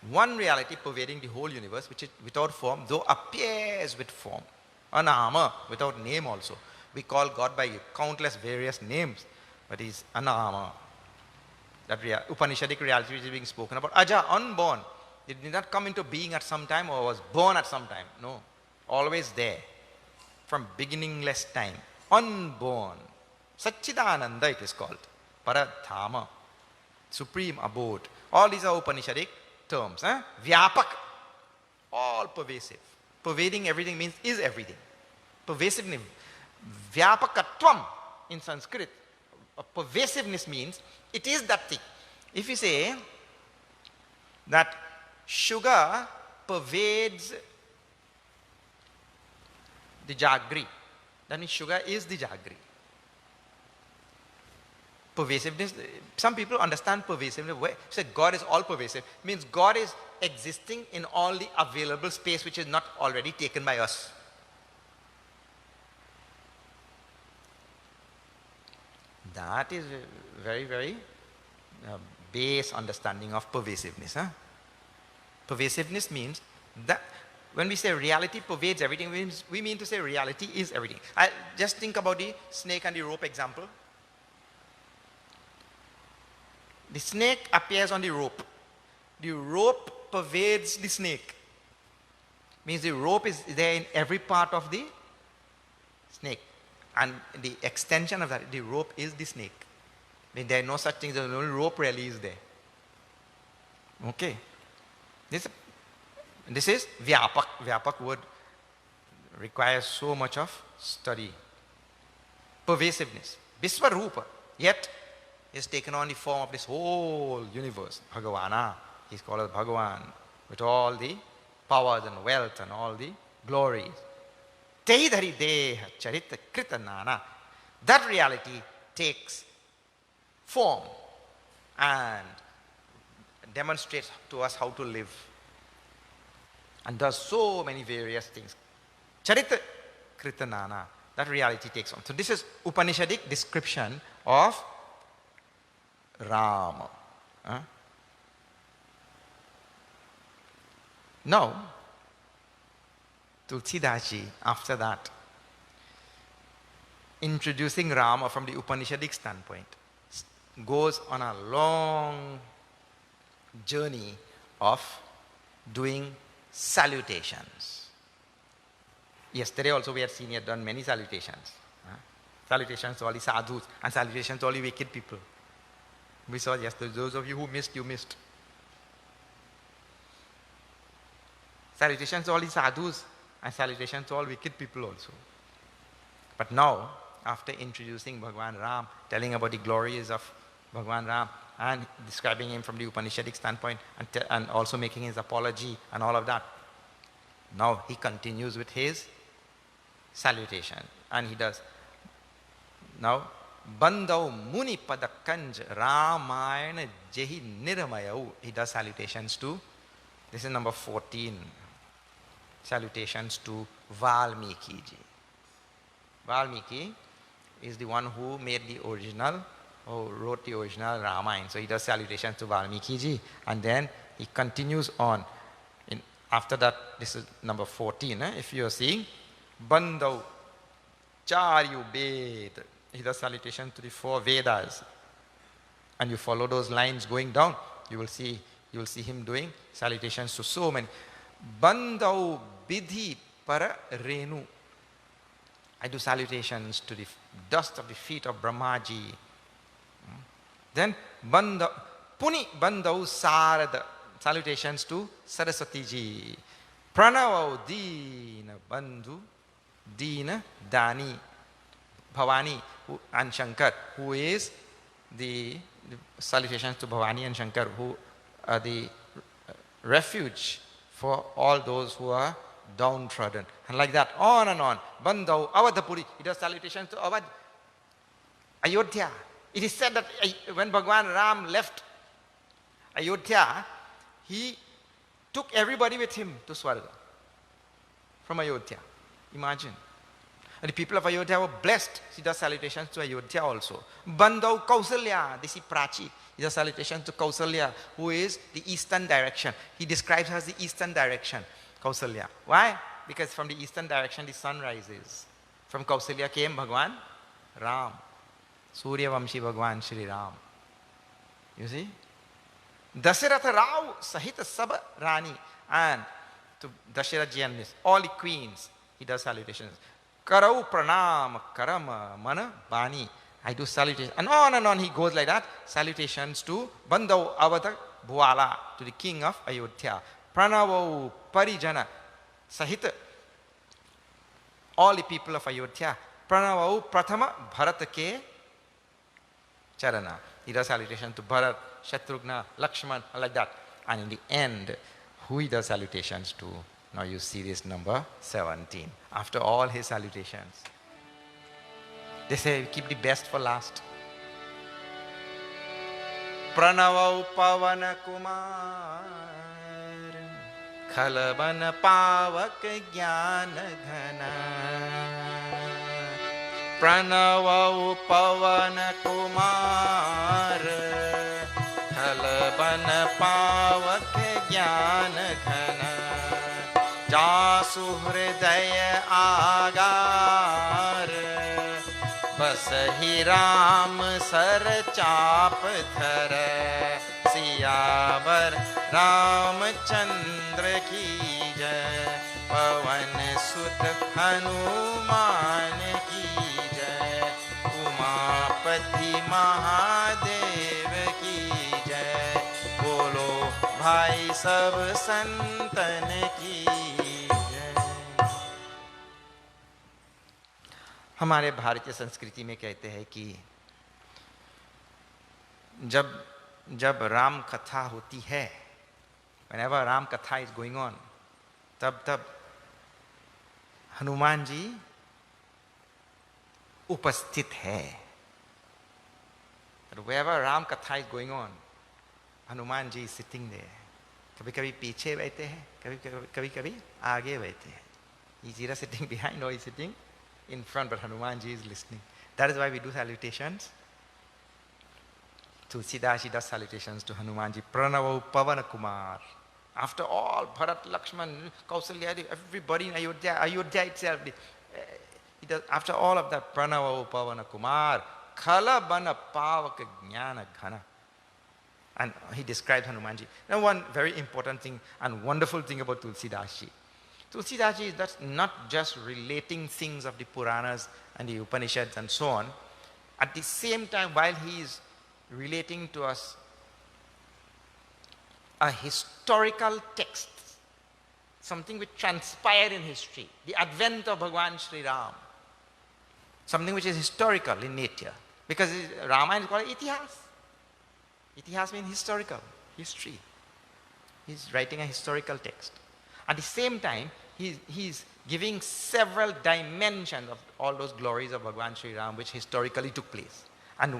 Speaker 2: One reality pervading the whole universe, which is without form, though appears with form. Anama, without name also. We call God by countless various names, but he is Anama. That Upanishadic reality which is being spoken about. Aja, unborn. It did not come into being at some time or was born at some time. No. Always there. From beginningless time. Unborn. Satchidananda it is called. Paradhama. Supreme abode. All these are Upanishadic terms. Vyapak. All pervasive. Pervading everything means is everything. Pervasiveness. Vyapakatvam in Sanskrit. Pervasiveness means it is that thing. If you say that sugar pervades the jaggery, that means sugar is the jaggery. Pervasiveness, some people understand pervasiveness. Say God is all pervasive, means God is existing in all the available space which is not already taken by us. That is very, very base understanding of pervasiveness. Pervasiveness means that when we say reality pervades everything, we mean to say reality is everything. Just think about the snake and the rope example. The snake appears on the rope. The rope pervades the snake. Means the rope is there in every part of the snake. And the extension of that, the rope is the snake. I mean, there is no such thing, the only rope really is there. Okay. This is Vyapak. Vyapak word requires so much of study. Pervasiveness. Viswarupa. Yet, is taken on the form of this whole universe. Bhagavana. He's called as Bhagavan. With all the powers and wealth and all the glories. Teidhari deha charita kritanana. That reality takes form and demonstrates to us how to live. And does so many various things. Charita kritanana. That reality takes on. So this is Upanishadic description of Rama. Now, Tulsidas Ji, after that, introducing Rama from the Upanishadic standpoint, goes on a long journey of doing salutations. Yesterday also we had seen he had done many salutations. Salutations to all the sadhus and salutations to all the wicked people. We saw yesterday, those of you who missed, you missed. Salutations to all the sadhus and salutations to all wicked people also. But now, after introducing Bhagwan Ram, telling about the glories of Bhagwan Ram and describing him from the Upanishadic standpoint and also making his apology and all of that, now he continues with his salutation. And he does. Now, Bandau Muni Padakanj Ramayana Jehi Niramayau. He does salutations to, this is number 14. Salutations to Valmiki ji. Valmiki is the one who made the original, who wrote the original Ramayana. So he does salutations to Valmiki ji. And then he continues on. After that, this is number 14. If you are seeing, Bandau Charyu Ved. He does salutation to the 4 Vedas. And you follow those lines going down, you will see him doing salutations to so many. Bandau Bidhi Para Renu. I do salutations to the dust of the feet of Brahmaji. Then Puni Bandau Sarada. Salutations to Saraswati ji. Pranavau Dina Bandhu Dina Dani. Bhavani and Shankar, who is the salutations to Bhavani and Shankar, who are the refuge for all those who are downtrodden. And like that, on and on. Bandau, Avadhapuri, he does salutations to Awadh. Ayodhya. It is said that when Bhagwan Ram left Ayodhya, he took everybody with him to Swarga from Ayodhya. Imagine. And the people of Ayodhya were blessed. He does salutations to Ayodhya also. Bandau Kausalya, this is Prachi. He does salutations to Kausalya, who is the eastern direction. He describes her as the eastern direction, Kausalya. Why? Because from the eastern direction the sun rises. From Kausalya came Bhagwan Ram. Surya Vamshi Bhagwan Shri Ram. You see? Dasharatha Rao Sahita Saba Rani. And to Dasharatha ji and all the queens, he does salutations. Karau Pranam Karama Mana Bani. I do salutations. And on he goes like that. Salutations to Bandau Avadha Bhuala, to the king of Ayodhya. Pranavau Parijana Sahita. All the people of Ayodhya. Pranavau Prathama Bharatake Charana. He does salutation to Bharat, Shatrughna, Lakshman, like that. And in the end, who he does salutations to? Now you see this number 17. After all his salutations. They say keep the best for last. Pranavau Pavana Kumar Khalabana Pavak Jnana Ghana. Pranavau Pavana Kumar Khalabana Pavak Jnana Ghana. Jasu Hridaya Agar Bas सही Ram sir चाप धर, सियावर रामचंद्र की जय। पवन सुत हनुमान की जय, उमापति महादेव की जय। बोलो भाई सब संतन की जय। हमारे भारतीय संस्कृति में कहते हैं कि जब राम कथा होती है, whenever राम कथा is going on, तब हनुमान जी उपस्थित है। Wherever राम कथा is going on, Hanuman ji sitting there. कभी कभी पीछे बैठे हैं, कभी कभी आगे बैठे हैं। He's either sitting behind or he's sitting in front, but Hanuman ji is listening. That is why we do salutations. Tulsidas does salutations to Hanuman ji. Pranavo Pavana Kumar. After all, Bharat, Lakshman, Kausalya, everybody in Ayodhya itself, after all of that, Pranavo Pavana Kumar, Khala Bana Pavaka Jnana Ghana. And he described Hanumanji. Now one very important thing and wonderful thing about Tulsidas ji. Tulsidas ji is not just relating things of the Puranas and the Upanishads and so on. At the same time, while he is relating to us a historical text, something which transpired in history, the advent of Bhagwan Sri Ram, something which is historical in nature. Because Ramayana is called Itihas. Itihas means historical, history. He's writing a historical text. At the same time, he's giving several dimensions of all those glories of Bhagwan Sri Ram which historically took place. And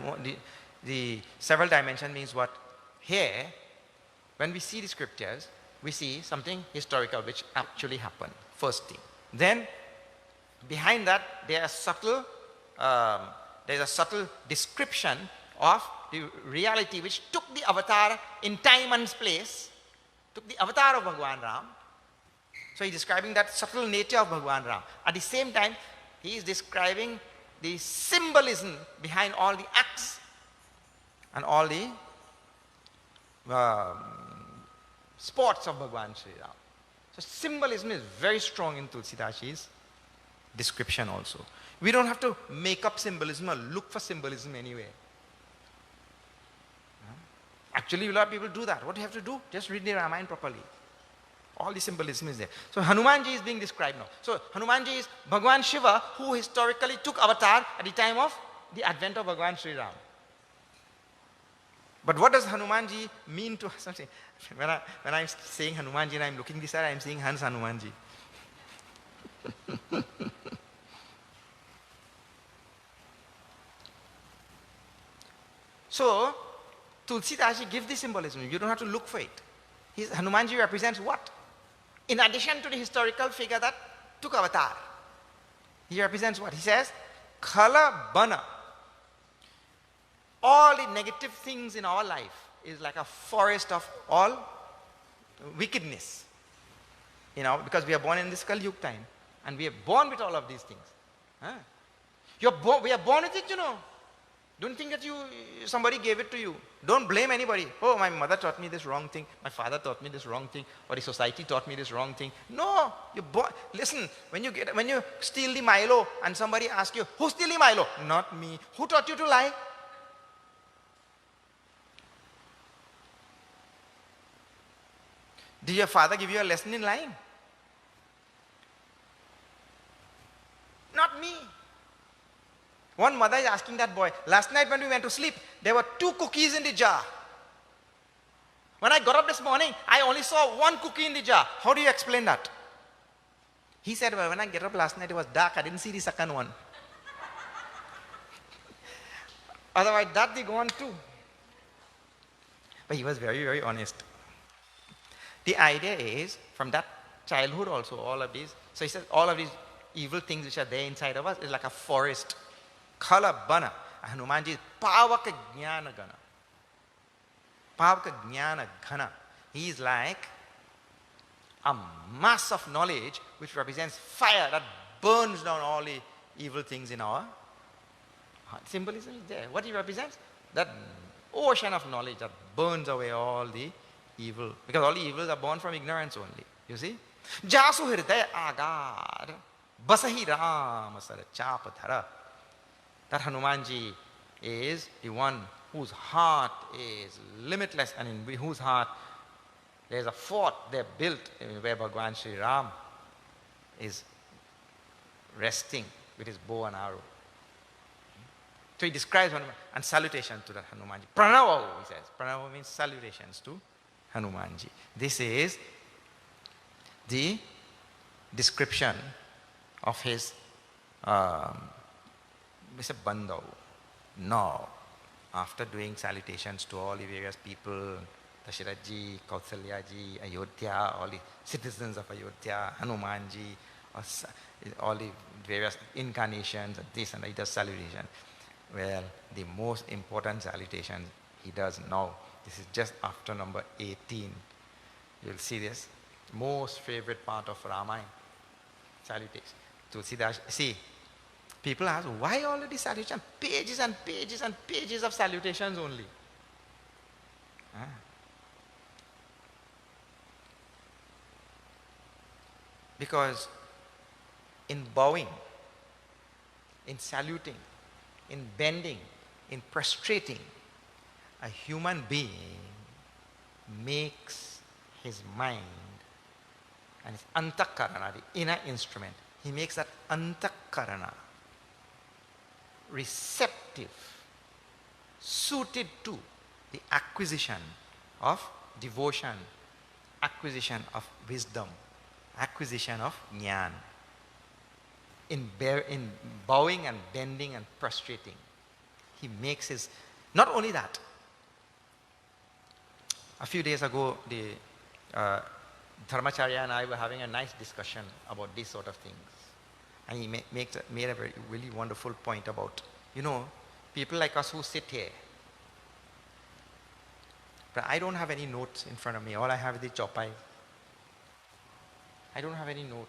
Speaker 2: the several dimensions means what? Here, when we see the scriptures, we see something historical which actually happened, first thing. Then, behind that, there's a subtle description of the reality which took the avatar in time and place, took the avatar of Bhagwan Ram. So he's describing that subtle nature of Bhagwan Ram. At the same time, he is describing the symbolism behind all the acts and all the sports of Bhagwan Sri Ram. So symbolism is very strong in Tulsidasji's description also. We don't have to make up symbolism or look for symbolism anywhere. Actually, a lot of people do that. What do you have to do? Just read the Ramayana properly. All the symbolism is there. So Hanumanji is being described now. So Hanumanji is Bhagwan Shiva who historically took avatar at the time of the advent of Bhagwan Sri Ram. But what does Hanumanji mean to us? When I'm saying Hanumanji and I'm looking this side, I'm saying Hans Hanumanji. So Tulsidas gives the symbolism. You don't have to look for it. Hanumanji represents what? In addition to the historical figure that took avatar, he represents what? He says, Khala Bana. All the negative things in our life is like a forest of all wickedness. Because we are born in this Kali Yuga time. And we are born with all of these things. We are born with it, Don't think that somebody gave it to you. Don't blame anybody. Oh, my mother taught me this wrong thing. My father taught me this wrong thing. Or the society taught me this wrong thing. No, you're born. Listen, when you steal the Milo and somebody asks you, who steal the Milo? Not me. Who taught you to lie? Did your father give you a lesson in lying? Not me. One mother is asking that boy, last night when we went to sleep, there were 2 cookies in the jar. When I got up this morning, I only saw 1 cookie in the jar. How do you explain that? He said, well, when I get up last night, it was dark. I didn't see the second one. Otherwise, that they go on too. But he was very, very honest. The idea is, from that childhood also, all of these, so he says, all of these evil things which are there inside of us is like a forest. Khala Bana. Hanumanji is Pavaka Jnana Gana. Pavaka Jnana Gana. He is like a mass of knowledge which represents fire that burns down all the evil things in our Symbolism is there. What he represents? That ocean of knowledge that burns away all the evil. Because all the evils are born from ignorance only. You see? Jasu hridaya agad basahi ram sar chapadhara. That Hanumanji is the one whose heart is limitless and in whose heart there's a fort there built where Bhagwan Sri Ram is resting with his bow and arrow. So he describes Hanuman and salutation to that Hanumanji. Pranava, he says. Pranava means salutations to Hanumanji. This is the description of his Mr. Bandhav. Now, after doing salutations to all the various people, Dasharathji, Kausalyaji, Ayodhya, all the citizens of Ayodhya, Hanumanji, all the various incarnations, and this and that, he does salutation. Well, the most important salutation he does now. This is just after number 18. You'll see this. Most favorite part of Ramayana. Salutation. Tulsidas. See, people ask, why all of these salutations? Pages and pages and pages of salutations only. Because in bowing, in saluting, in bending, in prostrating, a human being makes his mind and his antakarana, the inner instrument, he makes that antakarana receptive, suited to the acquisition of devotion, acquisition of wisdom, acquisition of jnana. In bowing and bending and prostrating, he makes his, not only that, a few days ago, the Dharmacharya and I were having a nice discussion about these sort of things. And he made a very, really wonderful point about, people like us who sit here. But I don't have any notes in front of me. All I have is the chopai. I don't have any note.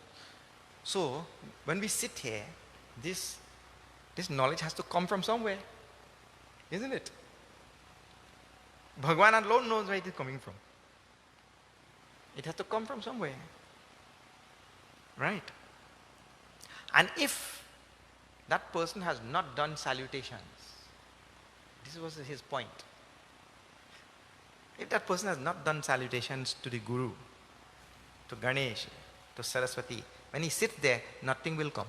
Speaker 2: So, when we sit here, this knowledge has to come from somewhere. Isn't it? Bhagwan alone knows where it is coming from. It has to come from somewhere. Right? And if that person has not done salutations, this was his point. If that person has not done salutations to the Guru, to Ganesh, to Saraswati, when he sits there, nothing will come.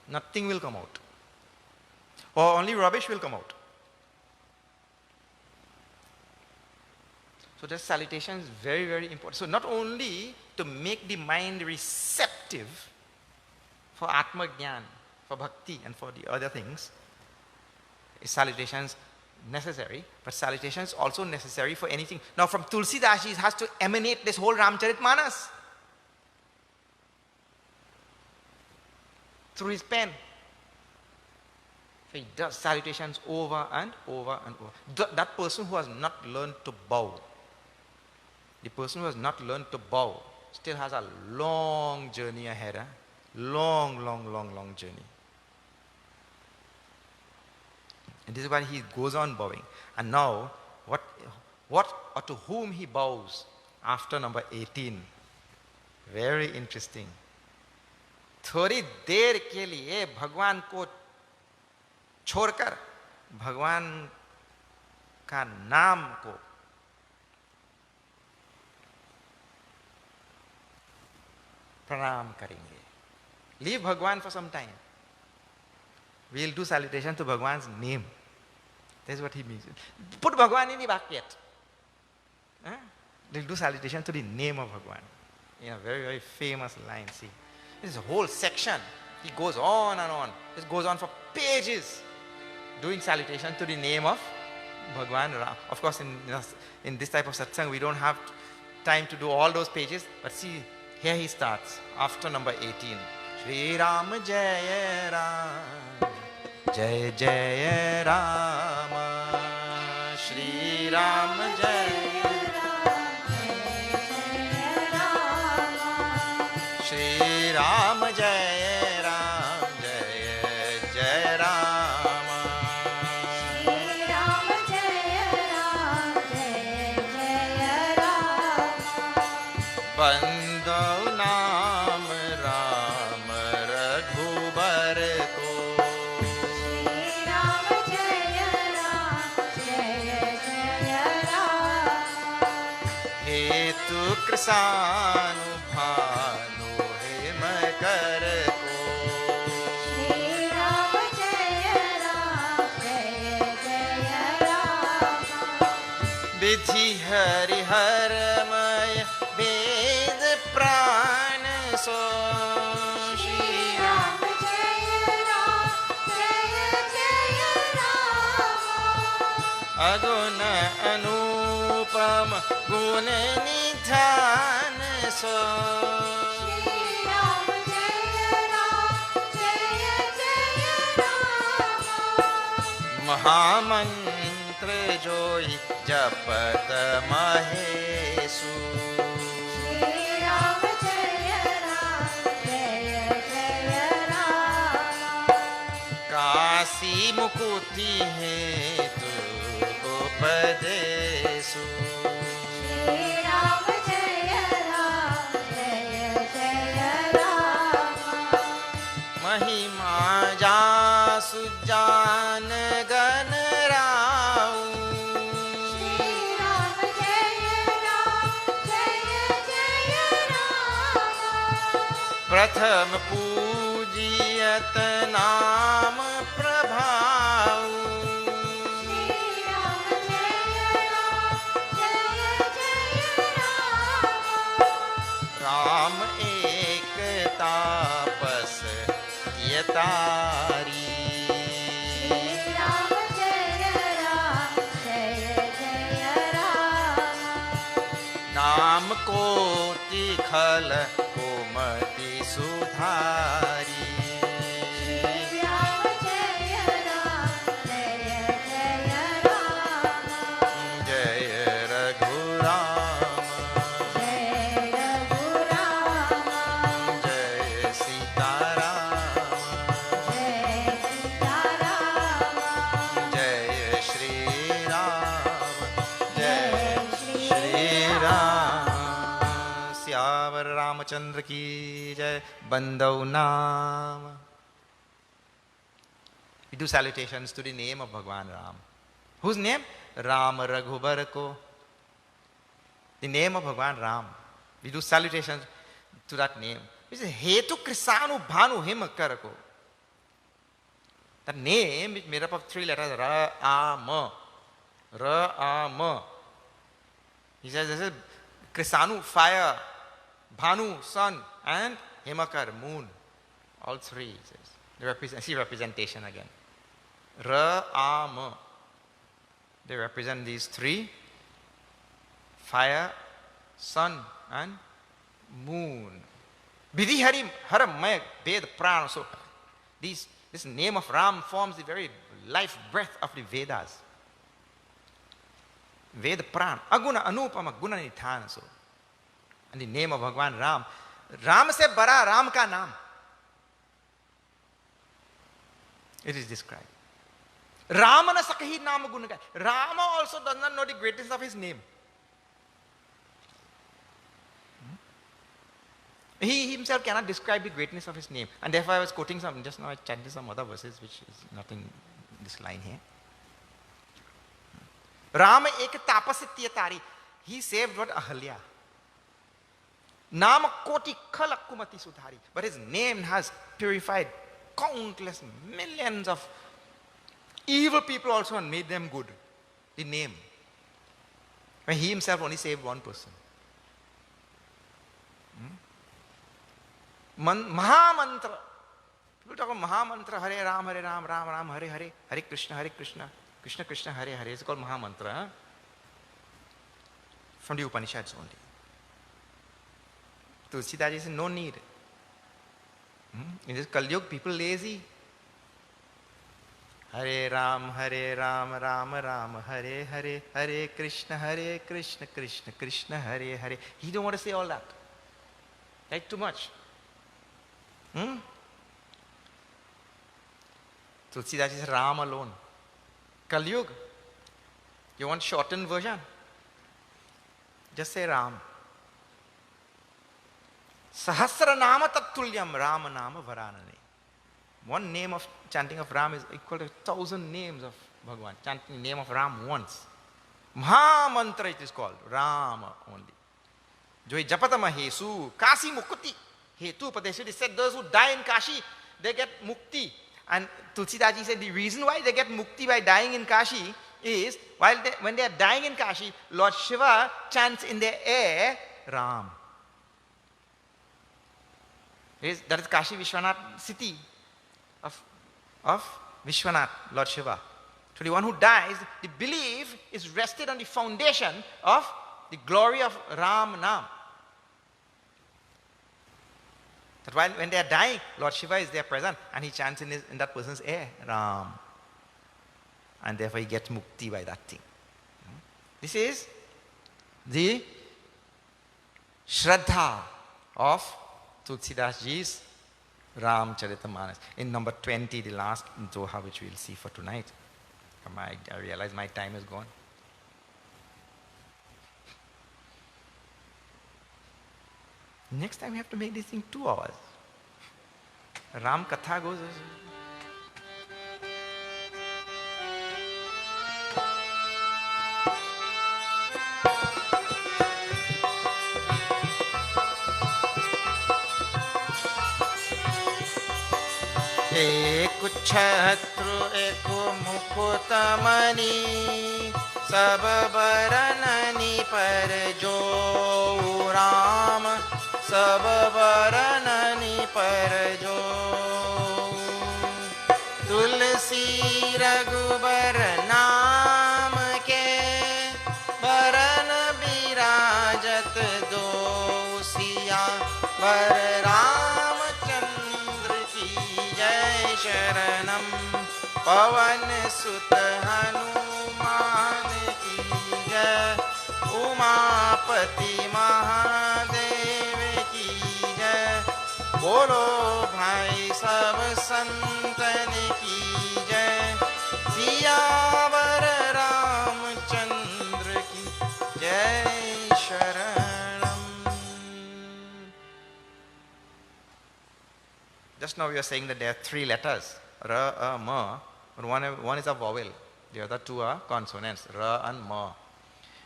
Speaker 2: Nothing will come out. Or only rubbish will come out. So that salutation is very, very important. So not only to make the mind receptive for Atma Jnana, for Bhakti and for the other things, salutations necessary, but salutation is also necessary for anything. Now from Tulsidas, it has to emanate this whole Ramcharitmanas through his pen. So he does salutations over and over and over. That person who has not learned to bow, the person who has not learned to bow still has a long journey ahead. Long, long, long, long journey. And this is why he goes on bowing. And now, what or to whom he bows after number 18. Very interesting. थोड़ी देर के लिए भगवान को छोड़कर भगवान का नाम को प्रणाम करेंगे. Leave Bhagwan for some time. We'll do salutation to Bhagwan's name. That's what he means. Put Bhagwan in the bucket. They'll do salutation to the name of Bhagwan. In a very, very famous line. See, this is a whole section. He goes on and on. This goes on for pages, doing salutation to the name of Bhagwan Ram. Of course, in this type of satsang, we don't have time to do all those pages. But see, here he starts after number 18. Shri Ram Jaya Ram, Jaya Jaya Rama, Shri Ram Jaya Ram, Shri Ram Jaya Ram, Jaya Jaya कृसानु Bhanu हेम कर को।
Speaker 3: श्री राम जय राम
Speaker 2: विधि हरिहरमय वेद प्राण सो।
Speaker 3: श्री राम जय राम
Speaker 2: अगुण अनुपम गुण निधान सो।
Speaker 3: श्री राम जय राम
Speaker 2: महामंत्र जोई जपत महेशु।
Speaker 3: श्री राम जय राम
Speaker 2: काशी मुकुति हेतु उपदेशु।
Speaker 3: श्री राम जय राम
Speaker 2: महिमा जासु जान गण राउ।
Speaker 3: श्री राम जय राम
Speaker 2: प्रथम पूजियत नाम प्रभाऊ।
Speaker 3: श्री राम जय राम
Speaker 2: राम एक तापस यतारी।
Speaker 3: श्री राम जय राम
Speaker 2: नाम कोटि खल कोमति सुधारी।
Speaker 3: श्री राम जय राम
Speaker 2: जय रघुराम
Speaker 3: जय रघुराम
Speaker 2: जय सीताराम
Speaker 3: जय सीताराम
Speaker 2: जय श्री राम जय
Speaker 3: श्री
Speaker 2: श्री राम। सियावर रामचंद्र की जय। बंदौ नाम। We do salutations to the name of Bhagwan Ram. Whose name? Ram Raghubar ko. The name of Bhagwan Ram. We do salutations to that name. It is Hetu Krisanu Bhanu Himakar ko. That name is made up of three letters. Ra-a-ma. Ra-a-ma. He says this is Krisanu, fire, Bhanu, sun, and Himakar, moon. All three, he says. See representation again. Ra-a-ma. They represent these three: fire, sun, and moon. Vidhi Hari Haramaya Ved Prana. So this name of Ram forms the very life breath of the Vedas. Ved Pran. Aguna Anupama Guna Nithana. So. And the name of Bhagwan Ram. Ram se bara Ram ka naam. It is described. Rama na sakahi naam guna ka. Rama also does not know the greatness of his name. He himself cannot describe the greatness of his name. And therefore I was quoting some, just now I chanted some other verses which is not in this line here. Rama ek tapasitya tari. He saved what? Ahalya. Nama koti khalakkumati sudhari. But his name has purified countless millions of evil people also and made them good. The name. When he himself only saved one person. Mahamantra. People talk about Mahamantra, Hare Ram, Ram Ram, Hare Hare, Hare Krishna, Krishna Krishna, Hare Hare. It's called Mahamantra. Huh? From the Upanishads only. Tulsidas says no need. In this Kali Yuga, people lazy. Hare Ram, Ram Ram, Hare Hare, Hare Krishna, Krishna Krishna, Hare Hare. He don't want to say all that. Like too much. Tulsidas is Ram alone. Kali Yuga. You want shortened version? Just say Ram. Sahasra nama tattulyam Rama nama varanane. One name of chanting of Ram is equal to 1,000 names of Bhagavan. Chanting the name of Ram once. Mahamantra it is called. Rama only. Joi Japatama Hesu, Kasi Mukti. Hetu Padeshwari said those who die in Kashi, they get mukti. And Tulsidaji said the reason why they get mukti by dying in Kashi is when they are dying in Kashi, Lord Shiva chants in their air Ram. That is Kashi Vishwanath city of Vishwanath, Lord Shiva. So the one who dies, the belief is rested on the foundation of the glory of Ram Nam. That when they are dying, Lord Shiva is there present and he chants in that person's air, Ram. And therefore he gets mukti by that thing. This is the Shraddha of Tulsidas Ji's Ramcharitamanas. In number 20, the last Doha which we will see for tonight. I realize my time is gone. Next time we have to make this thing 2 hours. Ram Katha goes. एक छत्रु एक मुकुट मणि सब बरननि पर जो राम सब बरननि पर जो तुलसी रघुबर नाम के बरन विराजत दो सिया वर रामचंद्र की जय शरणम पवन सुत हनुमान की जय उमापति महादेव की जय बोलो भाई सब संतन की जय सियावर रामचंद्र की जय शरणम. Just now we are saying that there are 3 letters, Ra, A, Ma. One is a vowel, the other 2 are consonants, Ra and Ma.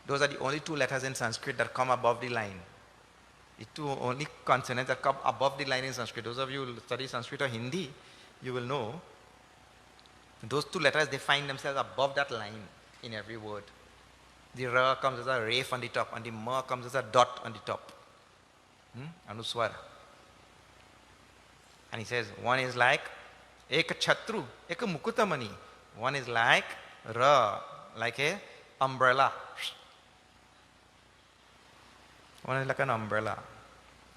Speaker 2: Those are the only 2 letters in Sanskrit that come above the line. The 2 only consonants that come above the line in Sanskrit. Those of you who study Sanskrit or Hindi, you will know those 2 letters, they find themselves above that line in every word. The Ra comes as a ref on the top, and the Ma comes as a dot on the top. Anuswara. And he says, one is like Ek Chatru, Ek Mukutamani. One is like Ra, like a umbrella. One is like an umbrella.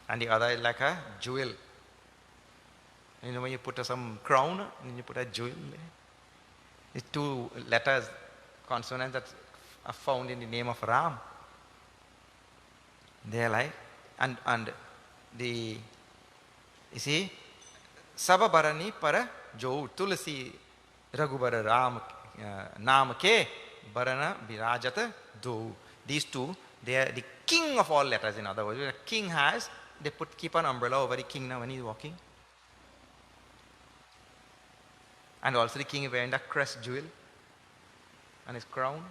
Speaker 2: And the other is like a jewel. You know when you put some crown, and you put a jewel there. These 2 letters, consonants that are found in the name of Ram. They are like, and the, you see, Sababarani para jo tulasi Raghubara Ram Naam ke Barana Birajata do. These 2, they are the king of all letters, in other words. The king has, they keep an umbrella over the king now when he's walking. And also the king is wearing that crest jewel and his crown.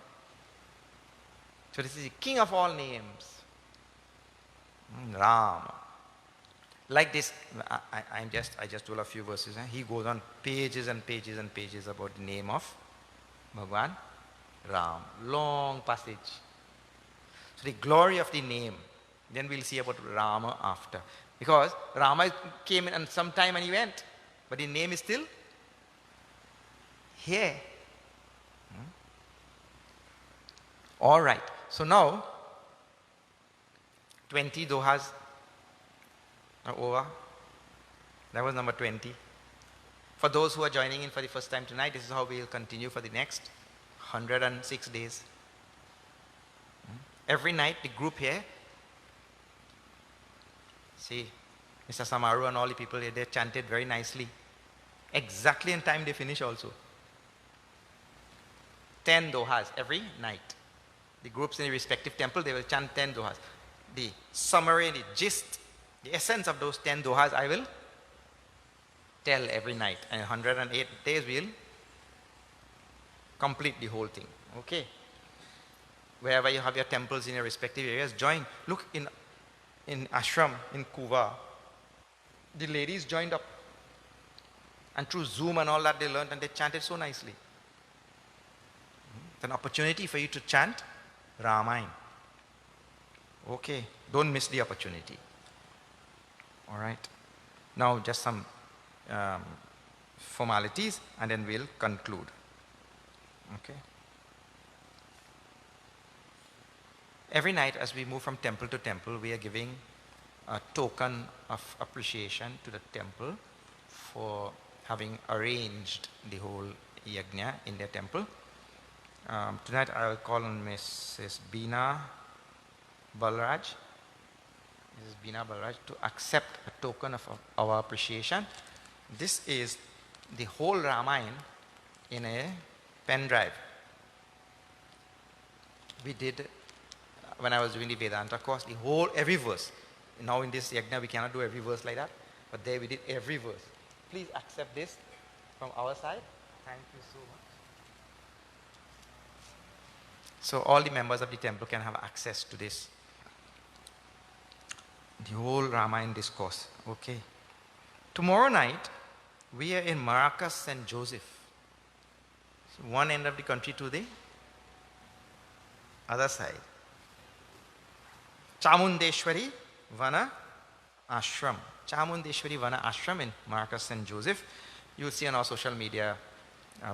Speaker 2: So this is the king of all names. Ram. Like this, I just told a few verses. He goes on pages and pages and pages about the name of Bhagwan Ram. Long passage. So the glory of the name. Then we'll see about Rama after. Because Rama came in and some time and he went. But the name is still here. All right. So now, 20 dohas are over. That was number 20. For those who are joining in for the first time tonight, this is how we will continue for the next 106 days. Every night, the group here, see, Mr. Samaru and all the people here, they chanted very nicely. Exactly in time they finish also. 10 dohas every night. The groups in the respective temple, they will chant 10 dohas. The summary, the gist, the essence of those 10 dohas, I will tell every night. And 108 days, we will complete the whole thing. Okay? Wherever you have your temples in your respective areas, join. Look, in in ashram in Kuva, the ladies joined up. And through Zoom and all that they learned and they chanted so nicely. It's an opportunity for you to chant Ramayana. Okay, don't miss the opportunity. All right. Now just some formalities and then we'll conclude. Okay. Every night as we move from temple to temple, we are giving a token of appreciation to the temple for having arranged the whole yajna in their temple. Tonight I will call on Mrs. Beena Balraj, to accept a token of our appreciation. This is the whole Ramayana in a pen drive. We did, when I was doing the Vedanta course, every verse. Now in this yajna we cannot do every verse like that, but there we did every verse. Please accept this from our side. Thank you so much. So all the members of the temple can have access to this. The whole Ramayana discourse. Okay. Tomorrow night, we are in Maracas, St. Joseph. So one end of the country to the other side. Chamundeshwari Vana Ashram. Chamundeshwari Vana Ashram in Maracas, St. Joseph. You'll see on our social media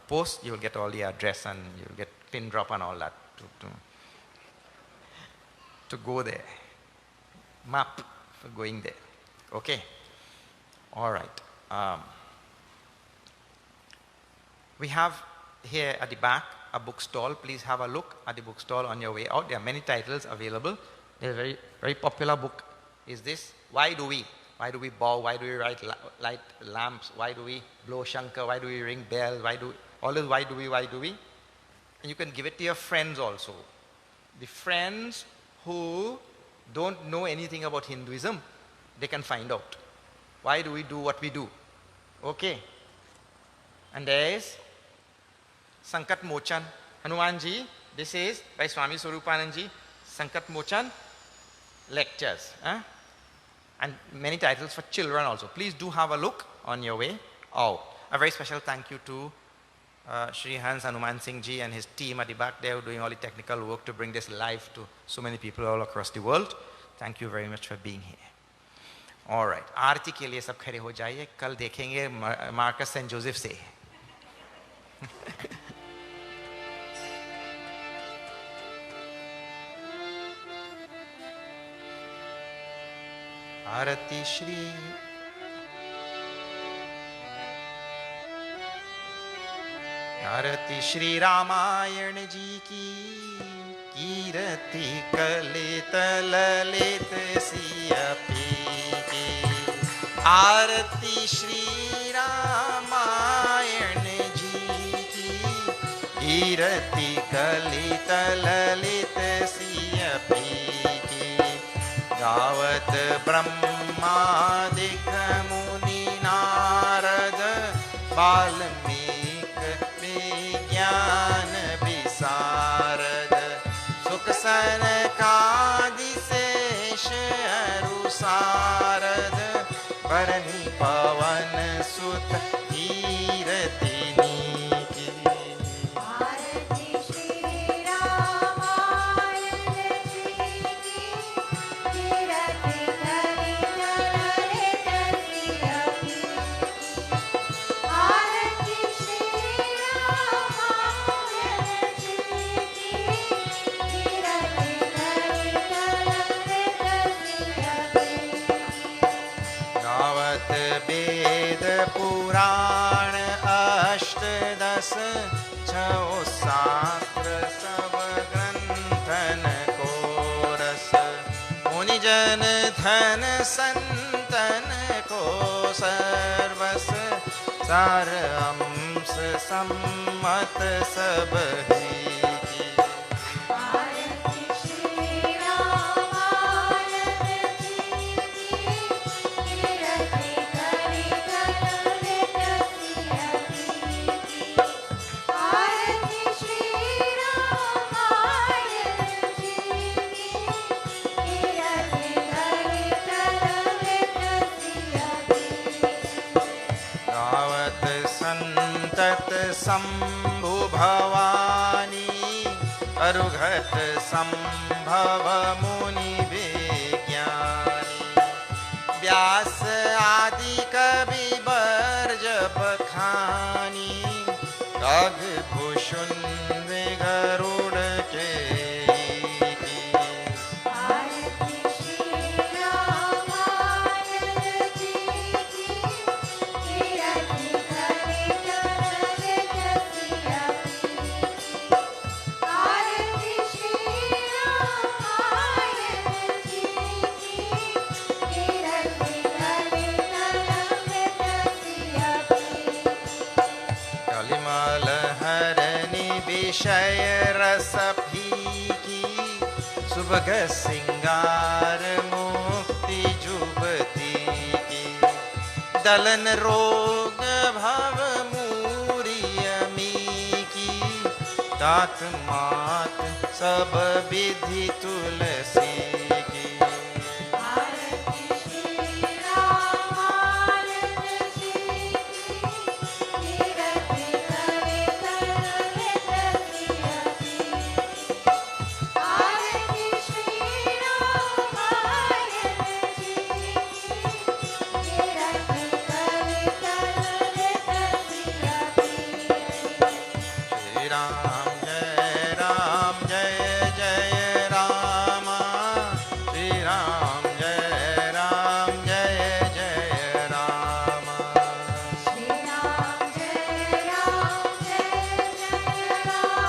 Speaker 2: posts, you'll get all the address and you'll get pin drop and all that to go there. Map for going there. Okay. All right. We have here at the back a bookstall. Please have a look at the bookstall on your way out. There are many titles available. There's a very, very popular book is this, Why Do We? Why do we bow? Why do we light lamps? Why do we blow shankar? Why do we ring bells? All this why do we? And you can give it to your friends also. The friends who don't know anything about Hinduism, they can find out. Why do we do what we do? Okay. And there is Sankat Mochan. Hanumanji, this is by Swami Swarupananji, Sankat Mochan lectures. And many titles for children also. Please do have a look on your way out. A very special thank you to Shri Hans Hanuman Singh Ji and his team at the back there doing all the technical work to bring this live to so many people all across the world. Thank you very much for being here. All right. आरती के लिए सब खड़े हो जाइए. कल देखेंगे Marcus Saint Joseph से. आरती श्री आरती श्री रामायण जी की कीरति कलित ललित सियपी की. आरती श्री रामायण जी की कीरति कलित ललित सियपी की. गावत ब्रह्मादिक मुनि नारद वाल्मीक विज्ञान विशारद सुख सनकादि शेष अरु सारद बरनी पवन सुत कीरतिनी की.
Speaker 3: आरती श्री रामायण जी की कीरति कलित ललित सियपी की. आरती श्री रामायण जी की कीरति कलित ललित सियपी की.
Speaker 2: गावत वेद पुराण अष्टदश छो शास्त्र सब ग्रंथन को रस. मुनिजन धन संतन को सर्वस सार अंश सम्मत सब ही की.
Speaker 3: आरती श्री रामायण जी की कीरति कलित ललित सियपी की. आरती श्री रामायण जी की कीरति कलित
Speaker 2: शंभु भवानी अरुघत संभव मुनि विज्ञानी व्यास आदि कवि बर्ज बखानी रघुभूषण गरुड़ के
Speaker 3: आरती श्री रामायण जी की कीरति करे करे जसिया की आरती श्री रामायण जी की कीरति करे करे जसिया की
Speaker 2: कलिमल हरनि विषय रस फीकी सुबह सिंगार मुक्ति जुबती की दलन रोग भव मूरियमी की तात मात सब विधि तुलसी की
Speaker 3: आरती श्री रामायण जी की कीरति करे करे जसिया की आरती श्री रामायण जी की कीरति करे करे जसिया की
Speaker 2: श्री राम जय जय राम श्री राम जय जय राम
Speaker 3: श्री राम जय जय राम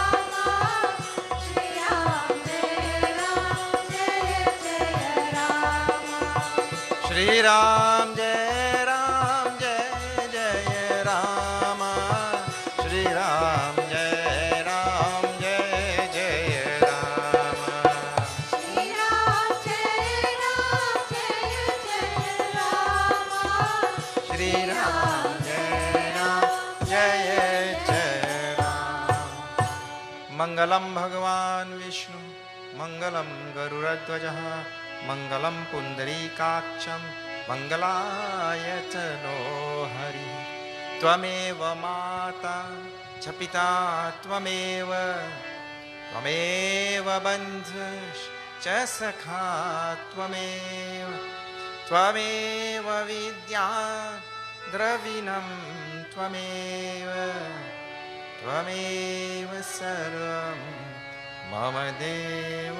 Speaker 3: श्री राम जय जय राम
Speaker 2: श्री राम जय जय राम श्री राम जय जय राम
Speaker 3: श्री राम जय जय राम
Speaker 2: श्री राम जय राम मंगलम भगवान विष्णु मंगलम गरुड़ध्वजः मंगलम पुंडरीकाक्षं मंगलायतनो हरि त्वमेव माता च पिता त्वमेव बन्धुश्च सखा त्वमेव विद्या द्रविणं त्वमेव सर्वं मम देवदेव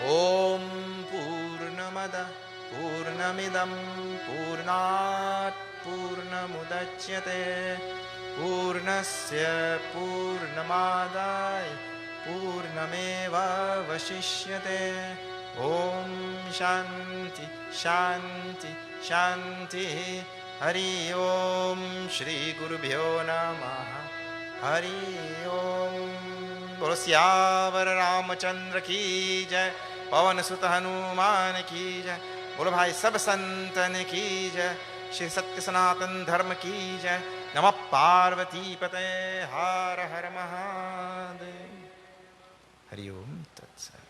Speaker 2: ॐ पूर्णमदः पूर्णमिदं पूर्णात् पूर्णमुदच्यते पूर्णस्य पूर्णमादाय पूर्णमेवावशिष्यते ॐ शान्ति शान्ति शान्तिः हरि ओम श्री गुरुभ्यो नमः हरि ओम। बोलो सियावर रामचंद्र की जय, पवन सुत हनुमान की जय, बोलो भाई सब संतन की जय, श्री सत्य सनातन धर्म की जय। नमः पार्वती पते हर हर महादेव। हरि ओम तत्सत।